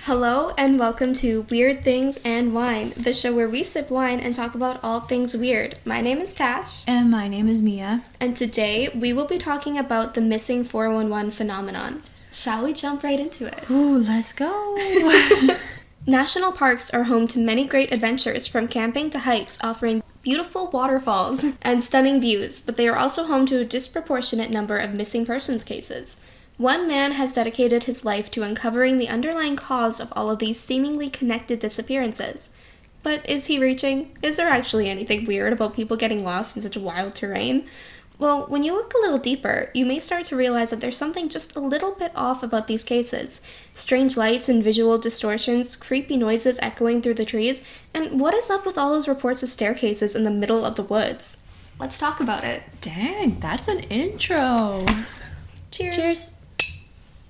Hello and welcome to Weird Things and Wine, the show where we sip wine and talk about all things weird. My name is Tash. And my name is Mia. And today we will be talking about the missing 411 phenomenon. Shall we jump right into it? Ooh, let's go! National parks are home to many great adventures, from camping to hikes, offering beautiful waterfalls and stunning views, but they are also home to a disproportionate number of missing persons cases. One man has dedicated his life to uncovering the underlying cause of all of these seemingly connected disappearances. But is he reaching? Is there actually anything weird about people getting lost in such wild terrain? Well, when you look a little deeper, you may start to realize that there's something just a little bit off about these cases. Strange lights and visual distortions, creepy noises echoing through the trees, and what is up with all those reports of staircases in the middle of the woods? Let's talk about it. Dang, that's an intro. Cheers. Cheers.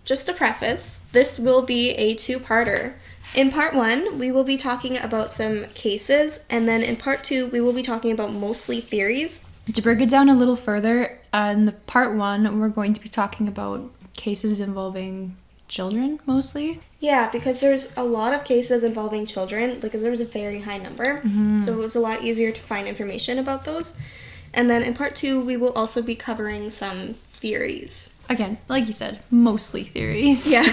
Just a preface, this will be a two-parter. In part 1, we will be talking about some cases, and then in part 2, we will be talking about mostly theories. To break it down a little further, in the part 1, we're going to be talking about cases involving children, mostly. Yeah, because there's a lot of cases involving children, like there's a very high number, so it was a lot easier to find information about those. And then in part 2, we will also be covering some theories. Again, like you said, mostly theories. Yeah.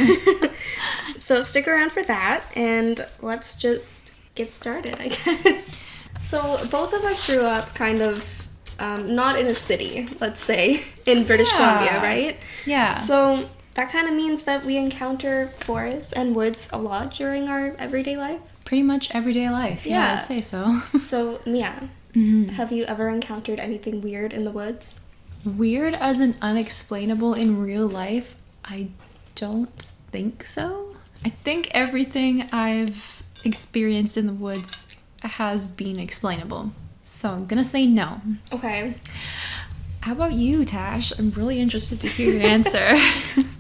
So stick around for that, and let's just get started, I guess. So both of us grew up kind of not in a city, let's say, in British Columbia, right? Yeah. So that kind of means that we encounter forests and woods a lot during our everyday life. Pretty much everyday life. Yeah, I'd say so. So, Mia, have you ever encountered anything weird in the woods? Weird as in unexplainable in real life? I don't think so. I think everything I've experienced in the woods has been explainable. So I'm gonna say no. Okay. How about you, Tash? I'm really interested to hear your answer.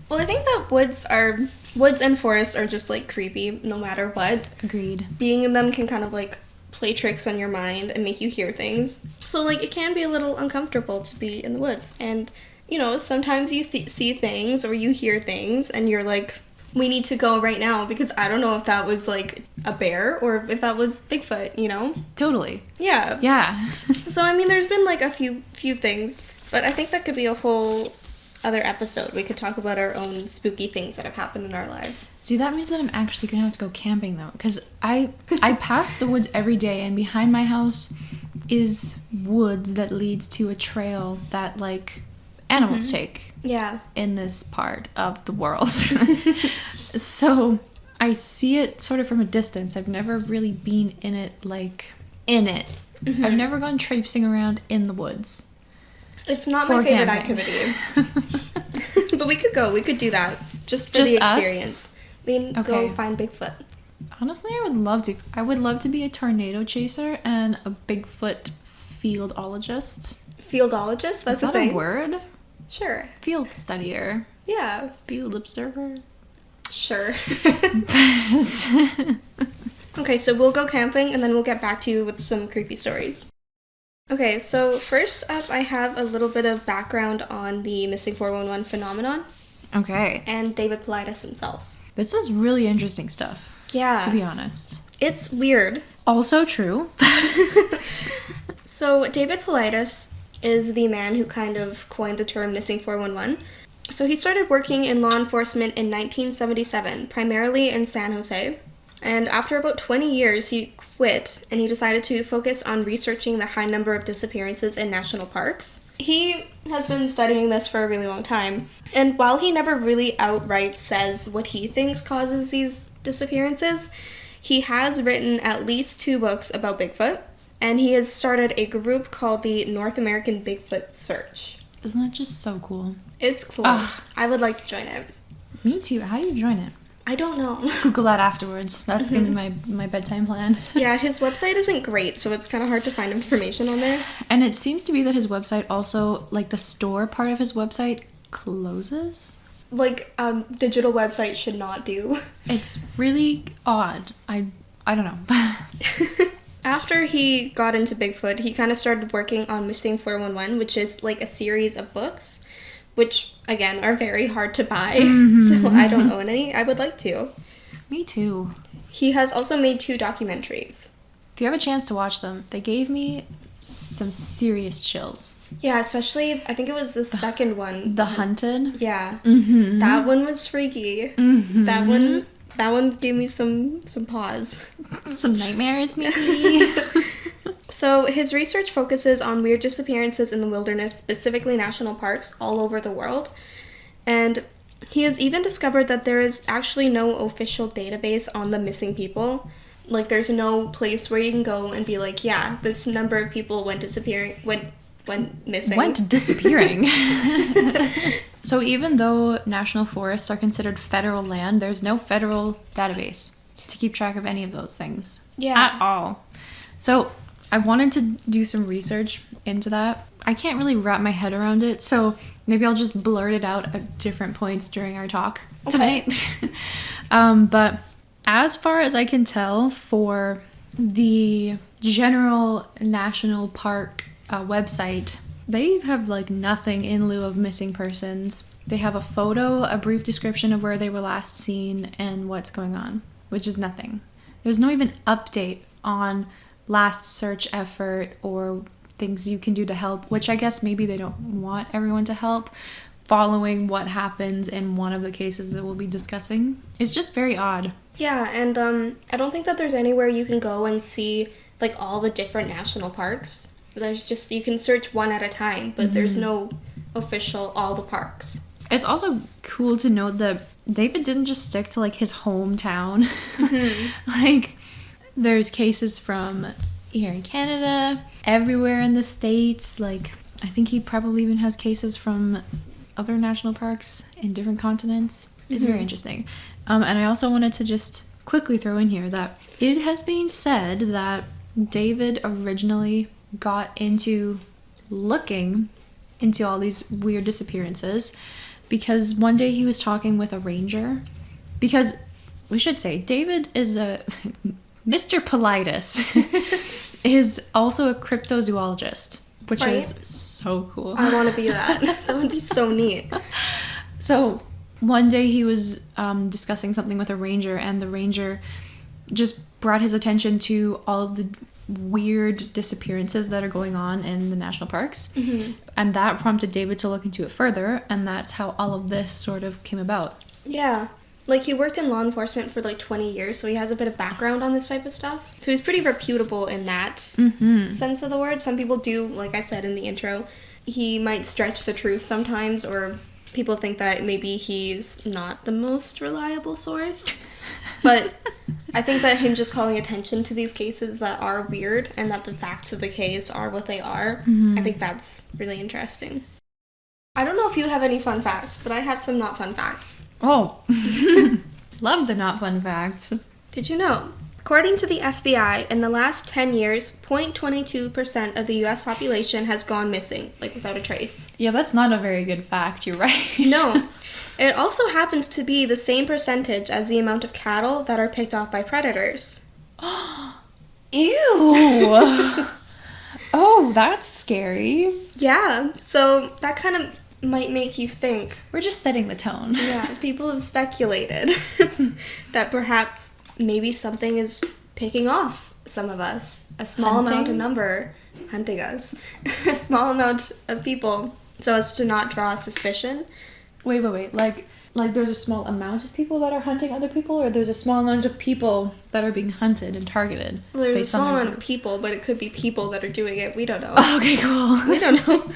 Well, I think that woods and forests are just like creepy no matter what. Agreed. Being in them can kind of like play tricks on your mind and make you hear things. So like it can be a little uncomfortable to be in the woods. And you know, sometimes you see things or you hear things and you're like, we need to go right now because I don't know if that was like a bear or if that was Bigfoot, you know? Totally. Yeah. Yeah. So I mean, there's been like a few things, but I think that could be a whole other episode. We could talk about our own spooky things that have happened in our lives. See, that means that I'm actually gonna have to go camping though, because I pass the woods every day, and behind my house is woods that leads to a trail that like animals take. Yeah. In this part of the world. So I see it sort of from a distance. I've never really been in it, like in it. I've never gone traipsing around in the woods. It's not my favorite activity. But we could go. We could do that. Just for the experience. Us? We can go find Bigfoot. Honestly, I would love to. I would love to be a tornado chaser and a Bigfoot fieldologist. Fieldologist? That's Is that a thing. A word? Sure. Field studier. Yeah. Field observer. Sure. Okay, so we'll go camping and then we'll get back to you with some creepy stories. Okay, so first up, I have a little bit of background on the missing 411 phenomenon. Okay. And David Paulides himself. This is really interesting stuff. Yeah. To be honest. It's weird. Also true. So David Paulides is the man who kind of coined the term missing 411. So he started working in law enforcement in 1977, primarily in San Jose. And after about 20 years, he quit and he decided to focus on researching the high number of disappearances in national parks. He has been studying this for a really long time. And while he never really outright says what he thinks causes these disappearances, he has written at least 2 books about Bigfoot. And he has started a group called the North American Bigfoot Search. Isn't that just so cool? It's cool. I would like to join it. Me too. How do you join it? I don't know. Google that afterwards. That's going to be my bedtime plan. Yeah, his website isn't great, so it's kind of hard to find information on there. And it seems to be that his website also, like the store part of his website, closes. Like, digital websites should not do. It's really odd. I don't know. After he got into Bigfoot, he kind of started working on Missing 411, which is like a series of books, which, again, are very hard to buy. So I don't own any. I would like to. Me too. He has also made 2 documentaries. If you have a chance to watch them, they gave me some serious chills. Yeah, especially, I think it was the second one. The Hunted? Yeah. Mm-hmm. That one was freaky. Mm-hmm. That one gave me some pause. Some nightmares, maybe? So his research focuses on weird disappearances in the wilderness, specifically national parks all over the world. And he has even discovered that there is actually no official database on the missing people. Like, there's no place where you can go and be like, yeah, this number of people went missing. Went disappearing. So even though national forests are considered federal land, there's no federal database to keep track of any of those things. Yeah. At all. So I wanted to do some research into that. I can't really wrap my head around it, so maybe I'll just blurt it out at different points during our talk tonight. But as far as I can tell, for the general national park website, they have like nothing in lieu of missing persons. They have a photo, a brief description of where they were last seen and what's going on, which is nothing. There's no even update on last search effort or things you can do to help, which I guess maybe they don't want everyone to help following what happens in one of the cases that we'll be discussing. It's just very odd. Yeah, and I don't think that there's anywhere you can go and see like all the different national parks. There's just, you can search one at a time, but there's no official all the parks. It's also cool to note that David didn't just stick to like his hometown. Like, there's cases from here in Canada, everywhere in the States. Like, I think he probably even has cases from other national parks in different continents. It's very interesting. And I also wanted to just quickly throw in here that it has been said that David originally got into looking into all these weird disappearances because one day he was talking with a ranger. Because we should say, David is a... Mr. Politis is also a cryptozoologist, which is so cool. I want to be that. That would be so neat. So one day he was discussing something with a ranger, and the ranger just brought his attention to all of the weird disappearances that are going on in the national parks. And that prompted David to look into it further, and that's how all of this sort of came about. Yeah. Like, he worked in law enforcement for like 20 years, so he has a bit of background on this type of stuff. So he's pretty reputable in that sense of the word. Some people do, like I said in the intro, he might stretch the truth sometimes, or people think that maybe he's not the most reliable source. But I think that him just calling attention to these cases that are weird and that the facts of the case are what they are, I think that's really interesting. I don't know if you have any fun facts, but I have some not fun facts. Oh, love the not fun facts. Did you know? According to the FBI, in the last 10 years, 0.22% of the U.S. population has gone missing, like without a trace. Yeah, that's not a very good fact, you're right. No. It also happens to be the same percentage as the amount of cattle that are picked off by predators. Ew! Oh, that's scary. Yeah, so that kind of might make you think. We're just setting the tone. Yeah, people have speculated that perhaps maybe something is picking off some of us. A small amount of number hunting us. A small amount of people so as to not draw suspicion. Wait. Like there's a small amount of people that are hunting other people, or there's a small amount of people that are being hunted and targeted? Well, there's a small amount of people, but it could be people that are doing it. We don't know. Oh, okay, cool. We don't know.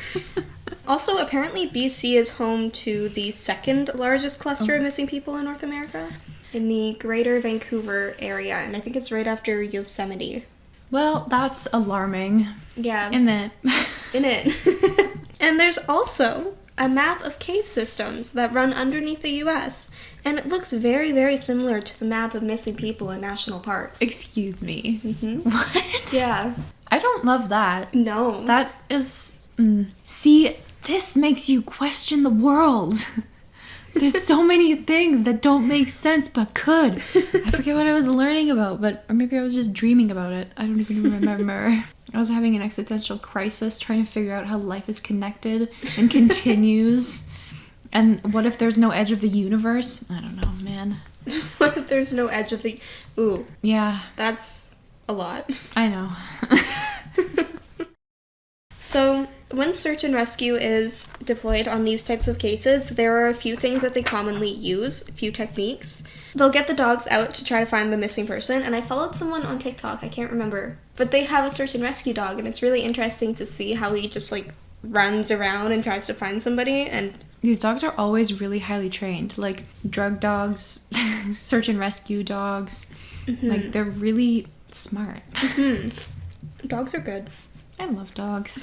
Also, apparently BC is home to the second largest cluster of missing people in North America, in the greater Vancouver area, and I think it's right after Yosemite. Well, that's alarming. Yeah. Isn't it? In it. And there's also a map of cave systems that run underneath the U.S., and it looks very, very similar to the map of missing people in national parks. Excuse me. Mm-hmm. What? Yeah. I don't love that. No. That is... See, this makes you question the world. There's so many things that don't make sense but could. I forget what I was learning about, or maybe I was just dreaming about it. I don't even remember. I was having an existential crisis trying to figure out how life is connected and continues. And what if there's no edge of the universe? I don't know, man. There's no edge of the... Ooh, Yeah, that's a lot. I know. So, when search and rescue is deployed on these types of cases, there are a few things that they commonly use, a few techniques. They'll get the dogs out to try to find the missing person, and I followed someone on TikTok, I can't remember, but they have a search and rescue dog, and it's really interesting to see how he just, like, runs around and tries to find somebody, and... These dogs are always really highly trained, like drug dogs, search and rescue dogs. Like, they're really smart. Dogs are good. I love dogs.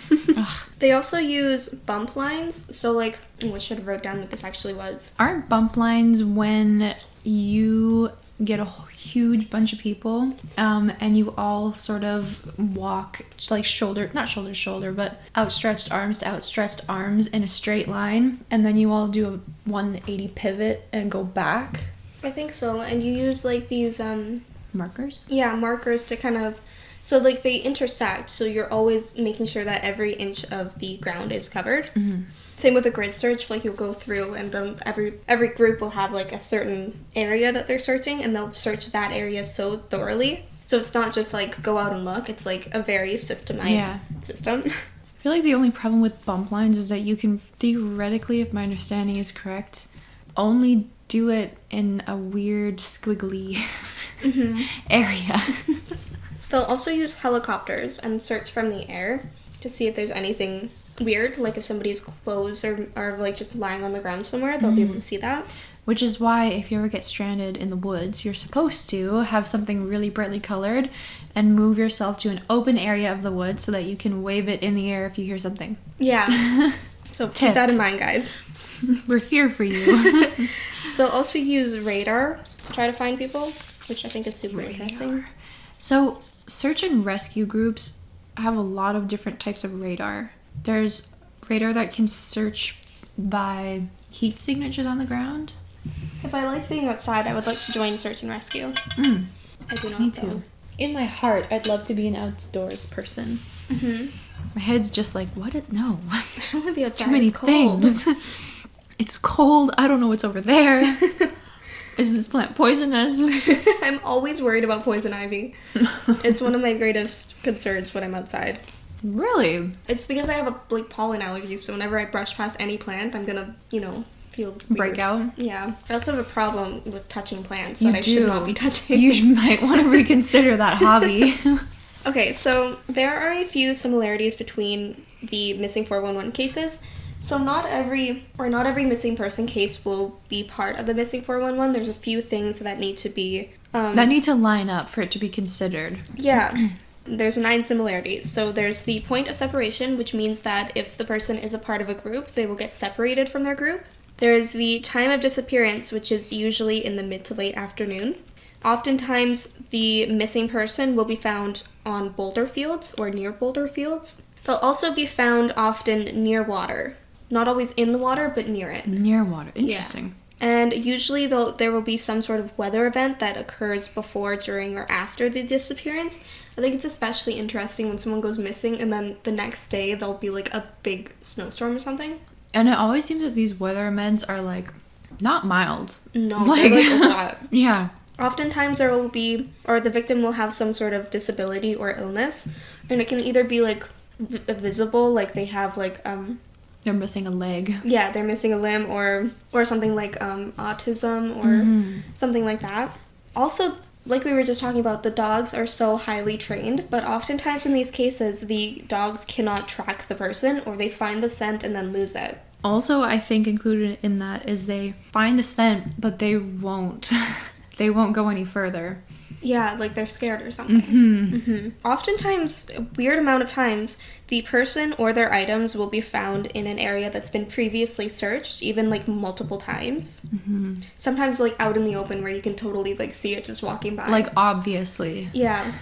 They also use bump lines, so, like, I should have wrote down what this actually was. Aren't bump lines when you get a huge bunch of people and you all sort of walk like not shoulder to shoulder, but outstretched arms to outstretched arms in a straight line, and then you all do a 180 pivot and go back? I think so, and you use, like, these, Markers? yeah, markers to kind of... So, like, they intersect, so you're always making sure that every inch of the ground is covered. Same with a grid search, like, you'll go through, and then every group will have, like, a certain area that they're searching, and they'll search that area so thoroughly. So it's not just, like, go out and look, it's, like, a very systemized system. I feel like the only problem with bump lines is that you can theoretically, if my understanding is correct, only do it in a weird squiggly area. They'll also use helicopters and search from the air to see if there's anything weird, like if somebody's clothes are like just lying on the ground somewhere, they'll be able to see that. Which is why if you ever get stranded in the woods, you're supposed to have something really brightly colored and move yourself to an open area of the woods so that you can wave it in the air if you hear something. Yeah. So keep that in mind, guys. We're here for you. They'll also use radar to try to find people, which I think is super interesting. So search and rescue groups have a lot of different types of radar. There's radar that can search by heat signatures on the ground. If I liked being outside, I would like to join search and rescue. I do not. Me too. Though. In my heart, I'd love to be an outdoors person. My head's just like, what? No. I don't want to be outside. Too many things. It's cold. I don't know what's over there. Is this plant poisonous? I'm always worried about poison ivy. It's one of my greatest concerns when I'm outside. Really? It's because I have a pollen allergy, so whenever I brush past any plant, I'm gonna, feel weird. Break out? Yeah. I also have a problem with touching plants that I should not be touching. You might want to reconsider that hobby. Okay, so there are a few similarities between the missing 411 cases. So not every missing person case will be part of the missing 411. There's a few things that need to be... that need to line up for it to be considered. Yeah. There's 9 similarities. So there's the point of separation, which means that if the person is a part of a group, they will get separated from their group. There's the time of disappearance, which is usually in the mid to late afternoon. Oftentimes, the missing person will be found on boulder fields or near boulder fields. They'll also be found often near water. Not always in the water, but near it. Near water. Interesting. Yeah. And usually there will be some sort of weather event that occurs before, during, or after the disappearance. I think it's especially interesting when someone goes missing and then the next day there'll be like a big snowstorm or something. And it always seems that these weather events are like not mild. No, they're like a lot. Yeah. Oftentimes there will be, or the victim will have some sort of disability or illness, and it can either be like visible, like they have like they're missing a leg. Yeah, they're missing a limb, or something like autism or something like that. Also, like we were just talking about, the dogs are so highly trained, but oftentimes in these cases, the dogs cannot track the person, or they find the scent and then lose it. Also, I think included in that is they find a scent, but they won't go any further. Yeah, like they're scared or something. Oftentimes, a weird amount of times, the person or their items will be found in an area that's been previously searched, even like multiple times. Sometimes like out in the open where you can totally like see it just walking by. Like obviously. Yeah.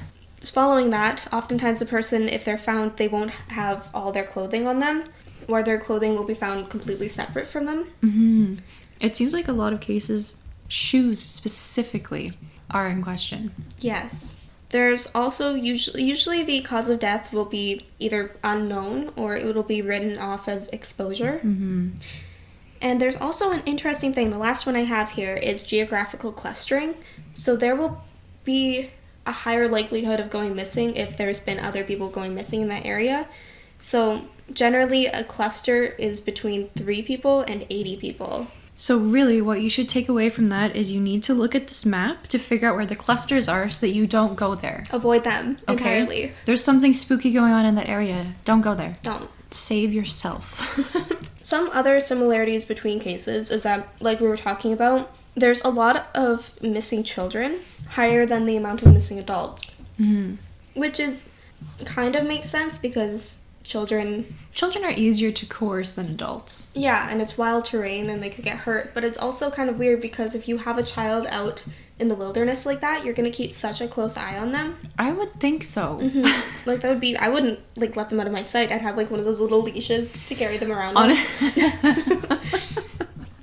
Following that, oftentimes the person, if they're found, they won't have all their clothing on them, or their clothing will be found completely separate from them. It seems like a lot of cases, shoes specifically, are in question. Yes. There's also usually the cause of death will be either unknown or it will be written off as exposure. And there's also an interesting thing. The last one I have here is geographical clustering. So there will be a higher likelihood of going missing if there's been other people going missing in that area. So generally a cluster is between 3 people and 80 people. So really what you should take away from that is you need to look at this map to figure out where the clusters are so that you don't go there. Avoid them entirely. There's something spooky going on in that area. Don't go there. Don't. Save yourself. Some other similarities between cases is that, like we were talking about, there's a lot of missing children, higher than the amount of missing adults. Mm-hmm. Which is kind of makes sense because children are easier to coerce than adults. Yeah, and it's wild terrain and they could get hurt. But it's also kind of weird because if you have a child out in the wilderness like that, you're going to keep such a close eye on them. I would think so. Mm-hmm. Like, that would be... I wouldn't, like, let them out of my sight. I'd have, like, one of those little leashes to carry them around on.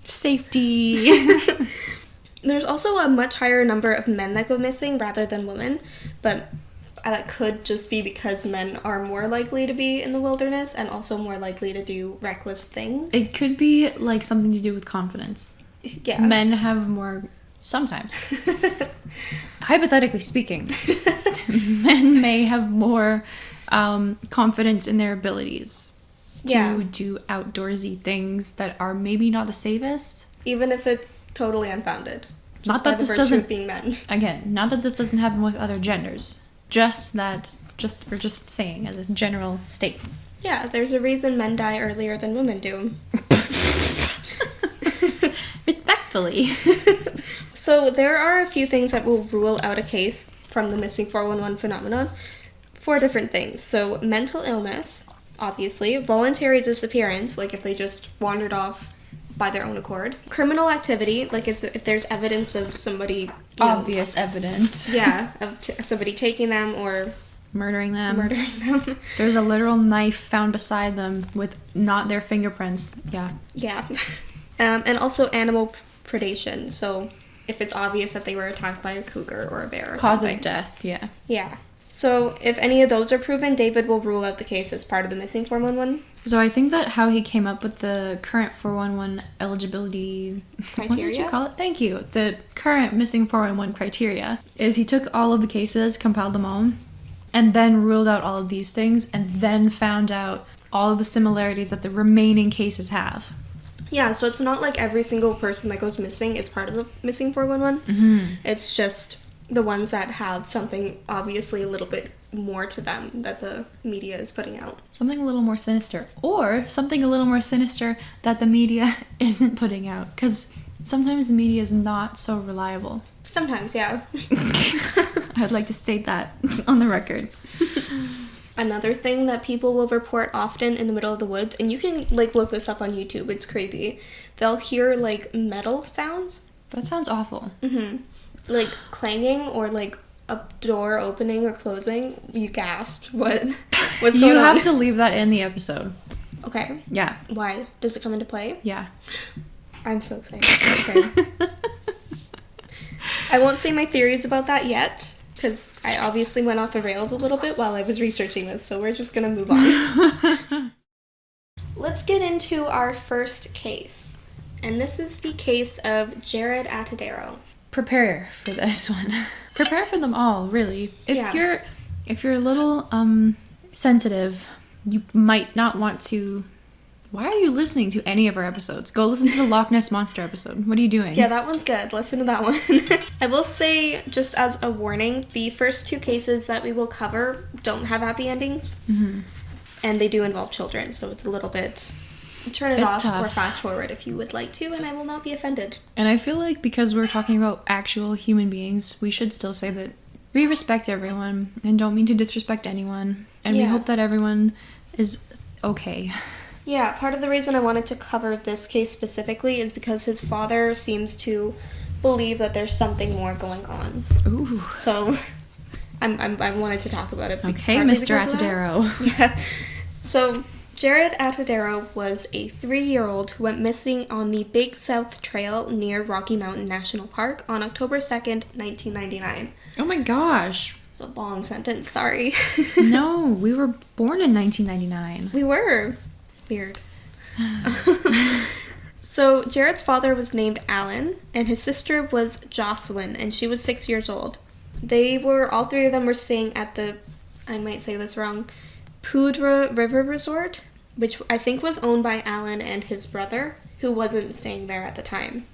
Safety. There's also a much higher number of men that go missing rather than women. But that could just be because men are more likely to be in the wilderness and also more likely to do reckless things. It could be, like, something to do with confidence. Yeah. Men have more... Sometimes. Hypothetically speaking, men may have more confidence in their abilities to do outdoorsy things that are maybe not the safest. Even if it's totally unfounded. Not that this doesn't... being men. Again, not that this doesn't happen with other genders. We're just saying as a general statement. Yeah, there's a reason men die earlier than women do. Respectfully. So there are a few things that will rule out a case from the missing 411 phenomenon. 4 different things. So mental illness, obviously. Voluntary disappearance, like if they just wandered off by their own accord. Criminal activity, like if there's evidence of somebody... Obvious evidence. Yeah, of somebody taking them or... Murdering them. Murdering them. There's a literal knife found beside them with not their fingerprints. Yeah. Yeah. And also animal predation. So if it's obvious that they were attacked by a cougar or a bear or Cause something. of death, yeah. Yeah. So if any of those are proven, David will rule out the case as part of the missing 411. So I think that how he came up with the current 411 eligibility... Criteria? What did you call it? Thank you. The current missing 411 criteria is he took all of the cases, compiled them all, and then ruled out all of these things, and then found out all of the similarities that the remaining cases have. Yeah, so it's not like every single person that goes missing is part of the missing 411. Mm-hmm. It's just the ones that have something obviously a little bit more to them that the media is putting out. Something a little more sinister. Or something a little more sinister that the media isn't putting out. Because sometimes the media is not so reliable. Sometimes, yeah. I'd like to state that on the record. Another thing that people will report often in the middle of the woods, and you can, like, look this up on YouTube, it's creepy. They'll hear, like, metal sounds. That sounds awful. Mm-hmm. Like, clanging or, like, a door opening or closing. You gasped. What's going on? You have to leave that in the episode. Okay. Yeah. Why? Does it come into play? Yeah. I'm so excited. Okay. I won't say my theories about that yet, because I obviously went off the rails a little bit while I was researching this, so we're just going to move on. Let's get into our first case. And this is the case of Jared Atadero. Prepare for this one. Prepare for them all, really. If you're a little sensitive, you might not want to... Why are you listening to any of our episodes? Go listen to the Loch Ness Monster episode. What are you doing? Yeah, that one's good. Listen to that one. I will say, just as a warning, the first 2 cases that we will cover don't have happy endings. Mm-hmm. And they do involve children, so it's a little bit... Turn it It's off tough. or fast forward if you would like to, and I will not be offended. And I feel like because we're talking about actual human beings, we should still say that we respect everyone and don't mean to disrespect anyone. And we hope that everyone is okay. Yeah, part of the reason I wanted to cover this case specifically is because his father seems to believe that there's something more going on. Ooh. So, I wanted to talk about it. Okay, Mr. Atadero. Yeah. So, Jared Atadero was a 3-year-old who went missing on the Big South Trail near Rocky Mountain National Park on October 2nd, 1999. Oh my gosh. It's a long sentence, sorry. No, we were born in 1999. We were. Weird. So Jared's father was named Alan, and his sister was Jocelyn, and she was 6 years old. All three of them were staying at the, I might say this wrong, Poudre River Resort, which I think was owned by Alan and his brother, who wasn't staying there at the time.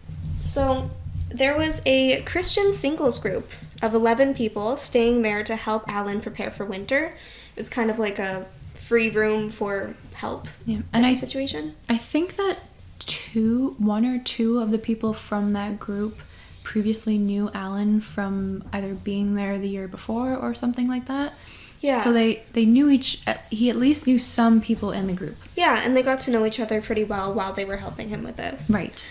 So there was a Christian singles group of 11 people staying there to help Alan prepare for winter. It was kind of like a free room for help situation. I think that one or two of the people from that group previously knew Alan from either being there the year before or something like that. Yeah. So they knew he at least knew some people in the group. Yeah, and they got to know each other pretty well while they were helping him with this. Right.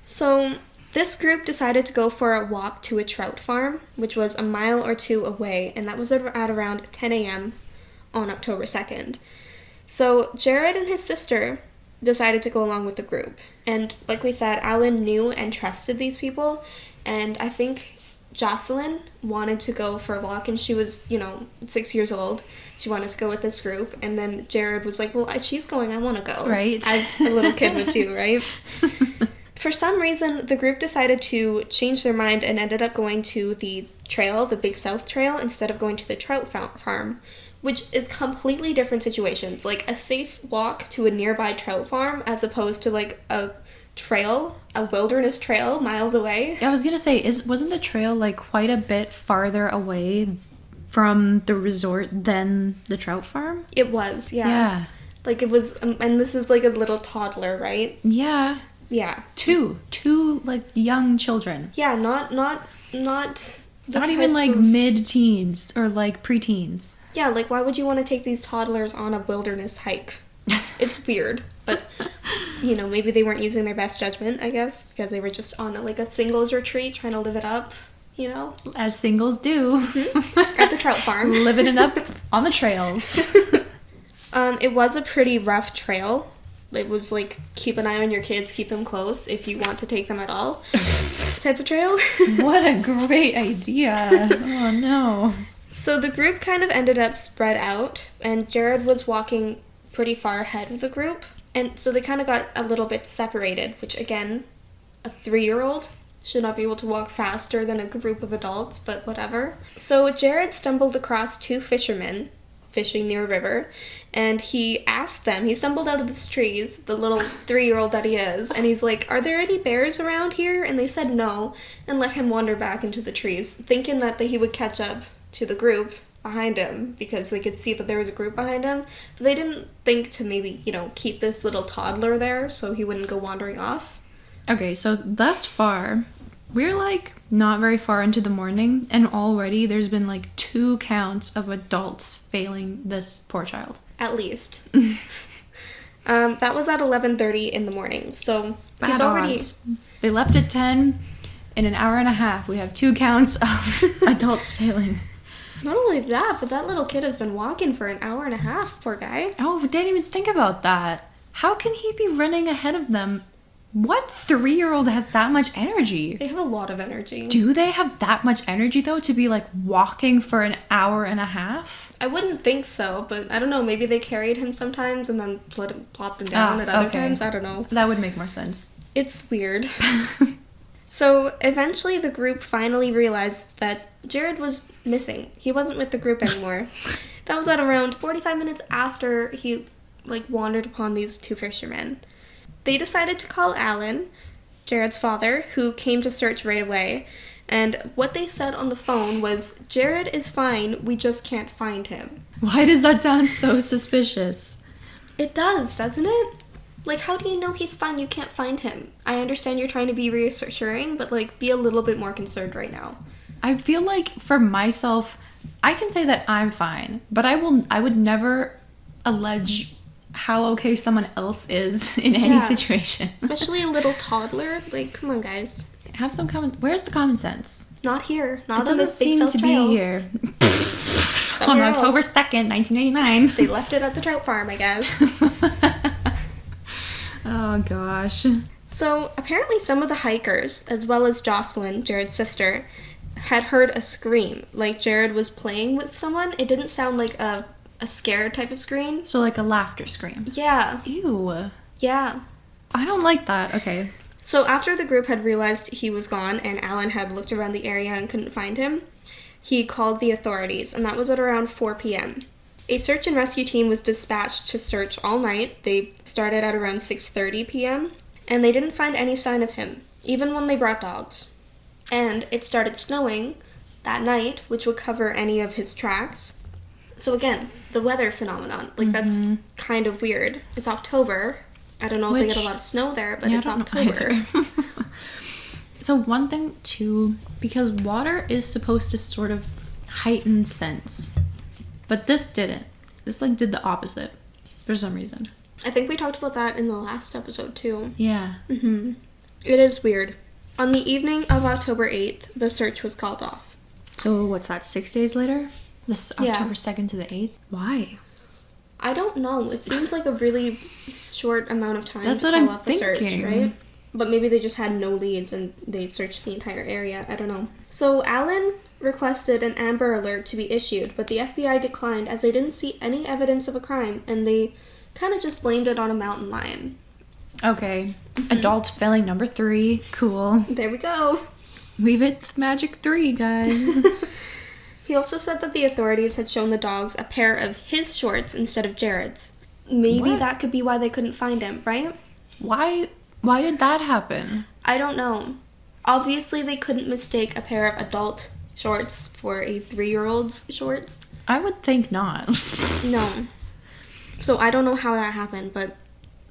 So this group decided to go for a walk to a trout farm, which was a mile or two away, and that was at around 10 a.m. on October 2nd. So Jared and his sister decided to go along with the group. And like we said, Alan knew and trusted these people, and I think Jocelyn wanted to go for a walk, and she was, 6 years old. She wanted to go with this group, and then Jared was like, well, she's going, I want to go. Right. As a little kid would do, right? For some reason, the group decided to change their mind and ended up going to the trail, the Big South Trail, instead of going to the trout farm, which is completely different situations. Like a safe walk to a nearby trout farm as opposed to like a trail, a wilderness trail miles away. I was gonna say, wasn't the trail like quite a bit farther away from the resort than the trout farm? It was, yeah. Yeah. Like it was, and this is like a little toddler, right? Yeah. Yeah. Two like young children. Yeah, not even like mid-teens or like preteens. Yeah, like why would you want to take these toddlers on a wilderness hike? It's weird, but maybe they weren't using their best judgment, I guess, because they were just on a singles retreat trying to live it up, As singles do. Mm-hmm. At the trout farm. Living it up on the trails. It was a pretty rough trail. It was like, keep an eye on your kids, keep them close if you want to take them at all type of trail. What a great idea. Oh, no. So the group kind of ended up spread out, and Jared was walking pretty far ahead of the group. And so they kind of got a little bit separated, which again, a 3-year-old should not be able to walk faster than a group of adults, but whatever. So Jared stumbled across 2 fishermen fishing near a river, and he stumbled out of the trees, the little 3-year-old that he is, and he's like, are there any bears around here? And they said no, and let him wander back into the trees, thinking that he would catch up to the group behind him, because they could see that there was a group behind him, but they didn't think to maybe, keep this little toddler there so he wouldn't go wandering off. Okay, so thus far, we're not very far into the morning, and already there's been 2 counts of adults failing this poor child. At least. That was at 11:30 in the morning, so Bad he's already... odds. They left at 10. In an hour and a half, we have 2 counts of adults failing. Not only that, but that little kid has been walking for an hour and a half, poor guy. Oh, we didn't even think about that. How can he be running ahead of them? What 3-year-old has that much energy? They have a lot of energy. Do they have that much energy, though, to be, walking for an hour and a half? I wouldn't think so, but I don't know. Maybe they carried him sometimes and then plopped him down at other times. I don't know. That would make more sense. It's weird. So, eventually the group finally realized that Jared was missing. He wasn't with the group anymore. That was at around 45 minutes after he, wandered upon these 2 fishermen. They decided to call Alan, Jared's father, who came to search right away. And what they said on the phone was, Jared is fine, we just can't find him. Why does that sound so suspicious? It does, doesn't it? How do you know he's fine? You can't find him. I understand you're trying to be reassuring, but, be a little bit more concerned right now. I feel like, for myself, I can say that I'm fine, but I would never allege how okay someone else is in any situation. Especially a little toddler. Come on, guys. Have some where's the common sense? Not here. Not it on doesn't this Big seem South to Trail. be here. On October 2nd, 1989. They left it at the trout farm, I guess. Oh, gosh. So, apparently some of the hikers, as well as Jocelyn, Jared's sister, had heard a scream. Jared was playing with someone. It didn't sound like a scared type of scream. So, a laughter scream. Yeah. Ew. Yeah. I don't like that. Okay. So after the group had realized he was gone and Alan had looked around the area and couldn't find him, he called the authorities, and that was at around 4 p.m. A search and rescue team was dispatched to search all night. They started at around 6:30 p.m., and they didn't find any sign of him, even when they brought dogs. And it started snowing that night, which would cover any of his tracks. So again, the weather phenomenon, like that's kind of weird. It's October. I don't know if they get a lot of snow there, but it's October. So one thing too, because water is supposed to sort of heighten sense, but this didn't. This like did the opposite for some reason. I think we talked about that in the last episode too. Yeah. It is weird. On the evening of October 8th, the search was called off. So what's that, 6 days later? This October 2nd to the 8th? Why? I don't know. It seems like a really short amount of time That's to what call I'm off the search, thinking. right? But maybe they just had no leads and they searched the entire area. I don't know. So Alan requested an Amber Alert to be issued, but the FBI declined as they didn't see any evidence of a crime, and they kind of just blamed it on a mountain lion. Okay. Adults failing number 3. Cool. There we go. Leave it to magic 3, guys. He also said that the authorities had shown the dogs a pair of his shorts instead of Jared's. Maybe that could be why they couldn't find him, right? Why did that happen? I don't know. Obviously, they couldn't mistake a pair of adult shorts for a 3-year-old's shorts. I would think not. No. So I don't know how that happened, but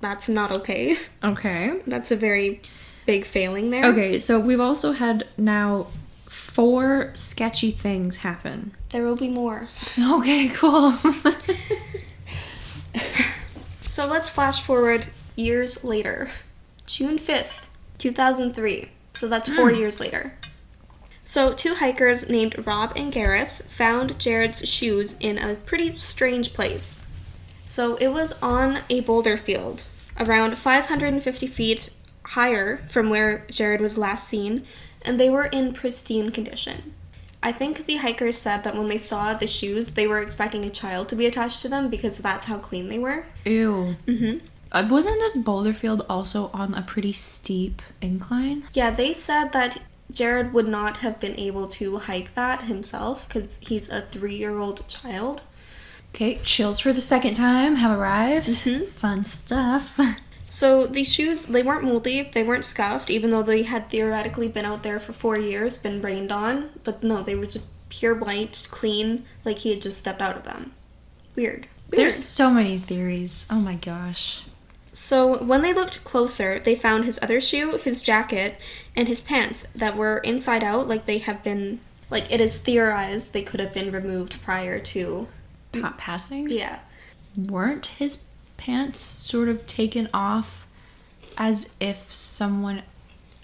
that's not okay. Okay. That's a very big failing there. Okay, so we've also had now 4 sketchy things happen. There will be more. Okay, cool. So let's flash forward years later. June 5th, 2003. So that's 4 years later. So 2 hikers named Rob and Gareth found Jared's shoes in a pretty strange place. So it was on a boulder field, around 550 feet higher from where Jared was last seen, and they were in pristine condition. I think the hikers said that when they saw the shoes, they were expecting a child to be attached to them because that's how clean they were. Ew. Wasn't this boulder field also on a pretty steep incline? Yeah, they said that Jared would not have been able to hike that himself because he's a 3-year-old child. Okay, chills for the second time have arrived. Fun stuff. So these shoes, they weren't moldy, they weren't scuffed, even though they had theoretically been out there for 4 years, been rained on. But no, they were just pure white, clean, like he had just stepped out of them. Weird. There's so many theories. Oh my gosh. So when they looked closer, they found his other shoe, his jacket, and his pants that were inside out, like they have been, like it is theorized they could have been removed prior to... Passing? Yeah. Weren't his pants sort of taken off as if someone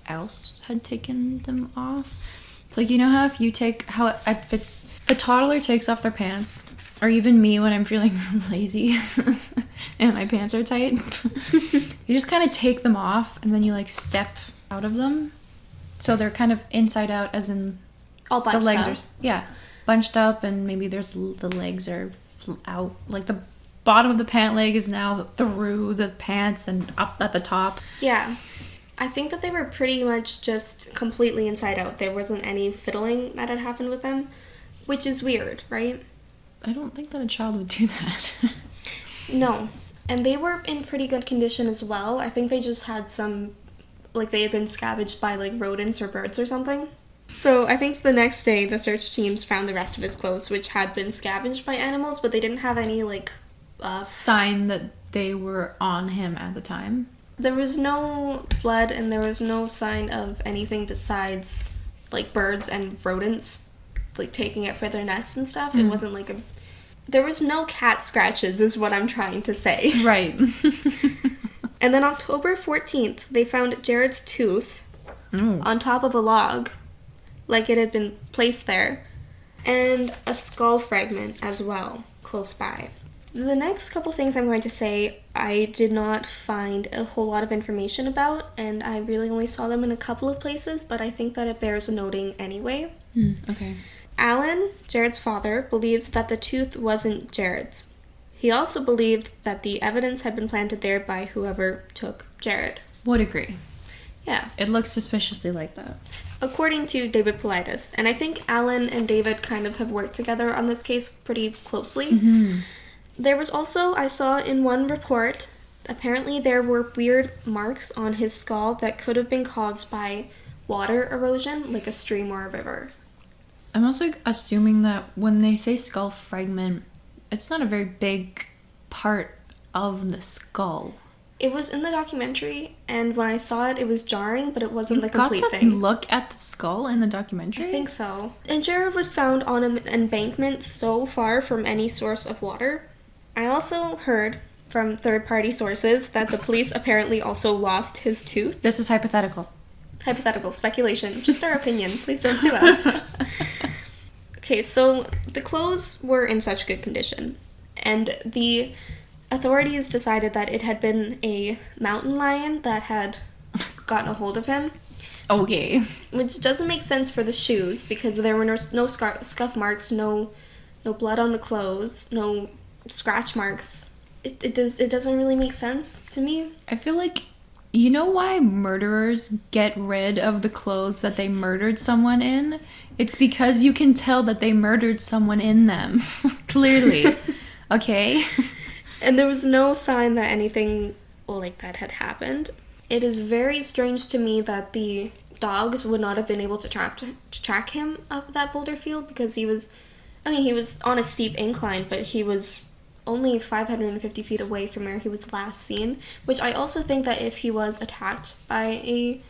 else had taken them off? It's like, you know how if a toddler takes off their pants, or even me when I'm feeling lazy and my pants are tight, you just kind of take them off and then you like step out of them. So they're kind of inside out, as in All bunched the legs up. Bunched up, and maybe the legs are out, like the bottom of the pant leg is now through the pants and up at the top. Yeah. I think that they were pretty much just completely inside out. There wasn't any fiddling that had happened with them, which is weird, right? I don't think that a child would do that. No. And they were in pretty good condition as well. I think they just had some, like they had been scavenged by like rodents or birds or something. So I think the next day the search teams found the rest of his clothes, which had been scavenged by animals, but they didn't have any like... sign that they were on him at the time. There was no blood and there was no sign of anything besides like birds and rodents like taking it for their nests and stuff. It wasn't like there was no cat scratches is what I'm trying to say. Right. And then October 14th, they found Jared's tooth on top of a log, like it had been placed there, and a skull fragment as well, close by. The next couple things I'm going to say, I did not find a whole lot of information about, and I really only saw them in a couple of places, but I think that it bears noting anyway. Okay. Alan, Jared's father, believes that the tooth wasn't Jared's. He also believed that the evidence had been planted there by whoever took Jared. Would agree. Yeah. It looks suspiciously like that. According to David Paulides, and I think Alan and David kind of have worked together on this case pretty closely. Mm-hmm. There was also, I saw in one report, apparently there were weird marks on his skull that could have been caused by water erosion, like a stream or a river. I'm also assuming that when they say skull fragment, it's not a very big part of the skull. It was in the documentary, and when I saw it, it was jarring, but it wasn't the Got complete to thing. look at the skull in the documentary? I think so. And Jared was found on an embankment so far from any source of water. I also heard from third-party sources that the police apparently also lost his tooth. This is hypothetical. Hypothetical, speculation, just our opinion. Please don't sue us. Okay, so the clothes were in such good condition, and the authorities decided that it had been a mountain lion that had gotten a hold of him. Okay. Which doesn't make sense for the shoes, because there were no scuff marks, no blood on the clothes, no scratch marks. It doesn't really make sense to me. I feel like, you know why murderers get rid of the clothes that they murdered someone in? It's because you can tell that they murdered someone in them. Clearly. Okay? And there was no sign that anything like that had happened. It is very strange to me that the dogs would not have been able to track him up that boulder field, because he was on a steep incline, but he was only 550 feet away from where he was last seen, which I also think that if he was attacked by a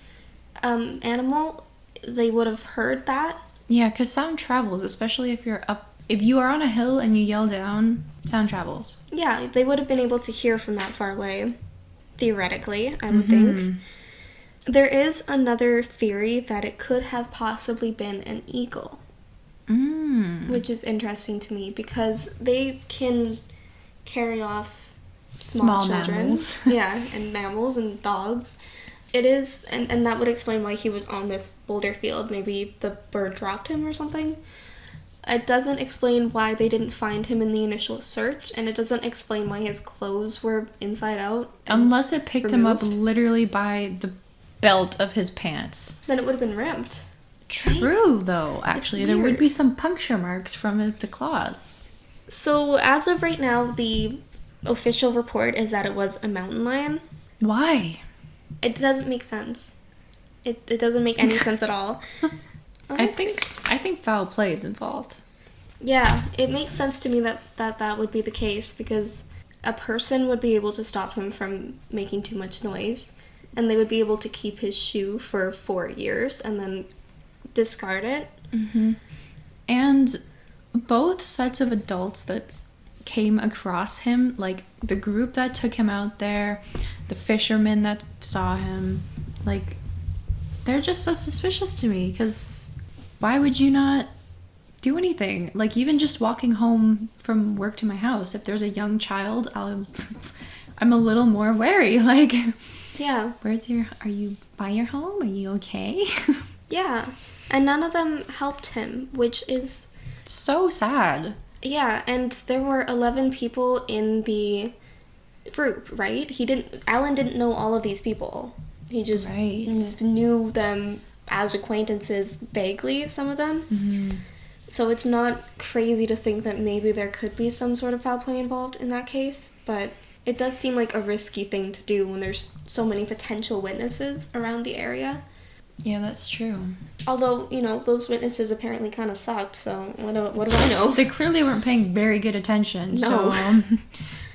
animal, they would have heard that. Yeah, because sound travels, especially if you're up. If you are on a hill and you yell down, sound travels. Yeah, they would have been able to hear from that far away, theoretically, I would think. There is another theory that it could have possibly been an eagle, which is interesting to me, because they can carry off small children. Mammals. Yeah, and mammals and dogs. It is, and that would explain why he was on this boulder field. Maybe the bird dropped him or something. It doesn't explain why they didn't find him in the initial search, and it doesn't explain why his clothes were inside out. Unless it picked him up literally by the belt of his pants. Then it would have been ripped. True, though, actually. There would be some puncture marks from the claws. So, as of right now, the official report is that it was a mountain lion. Why? It doesn't make sense. It doesn't make any sense at all. I think foul play is involved. Yeah, it makes sense to me that would be the case, because a person would be able to stop him from making too much noise, and they would be able to keep his shoe for 4 years and then discard it. And both sets of adults that came across him, like the group that took him out there, the fishermen that saw him, like, they're just so suspicious to me, because why would you not do anything? Like, even just walking home from work to my house, if there's a young child, I'm a little more wary. Like, yeah, are you by your home? Are you okay? Yeah, and none of them helped him, which is so sad. Yeah, and there were 11 people in the group, right? Alan didn't know all of these people. He just knew them as acquaintances vaguely, some of them. So it's not crazy to think that maybe there could be some sort of foul play involved in that case, but it does seem like a risky thing to do when there's so many potential witnesses around the area. Yeah, that's true. Although, those witnesses apparently kind of sucked, so what do I know? They clearly weren't paying very good attention. No. So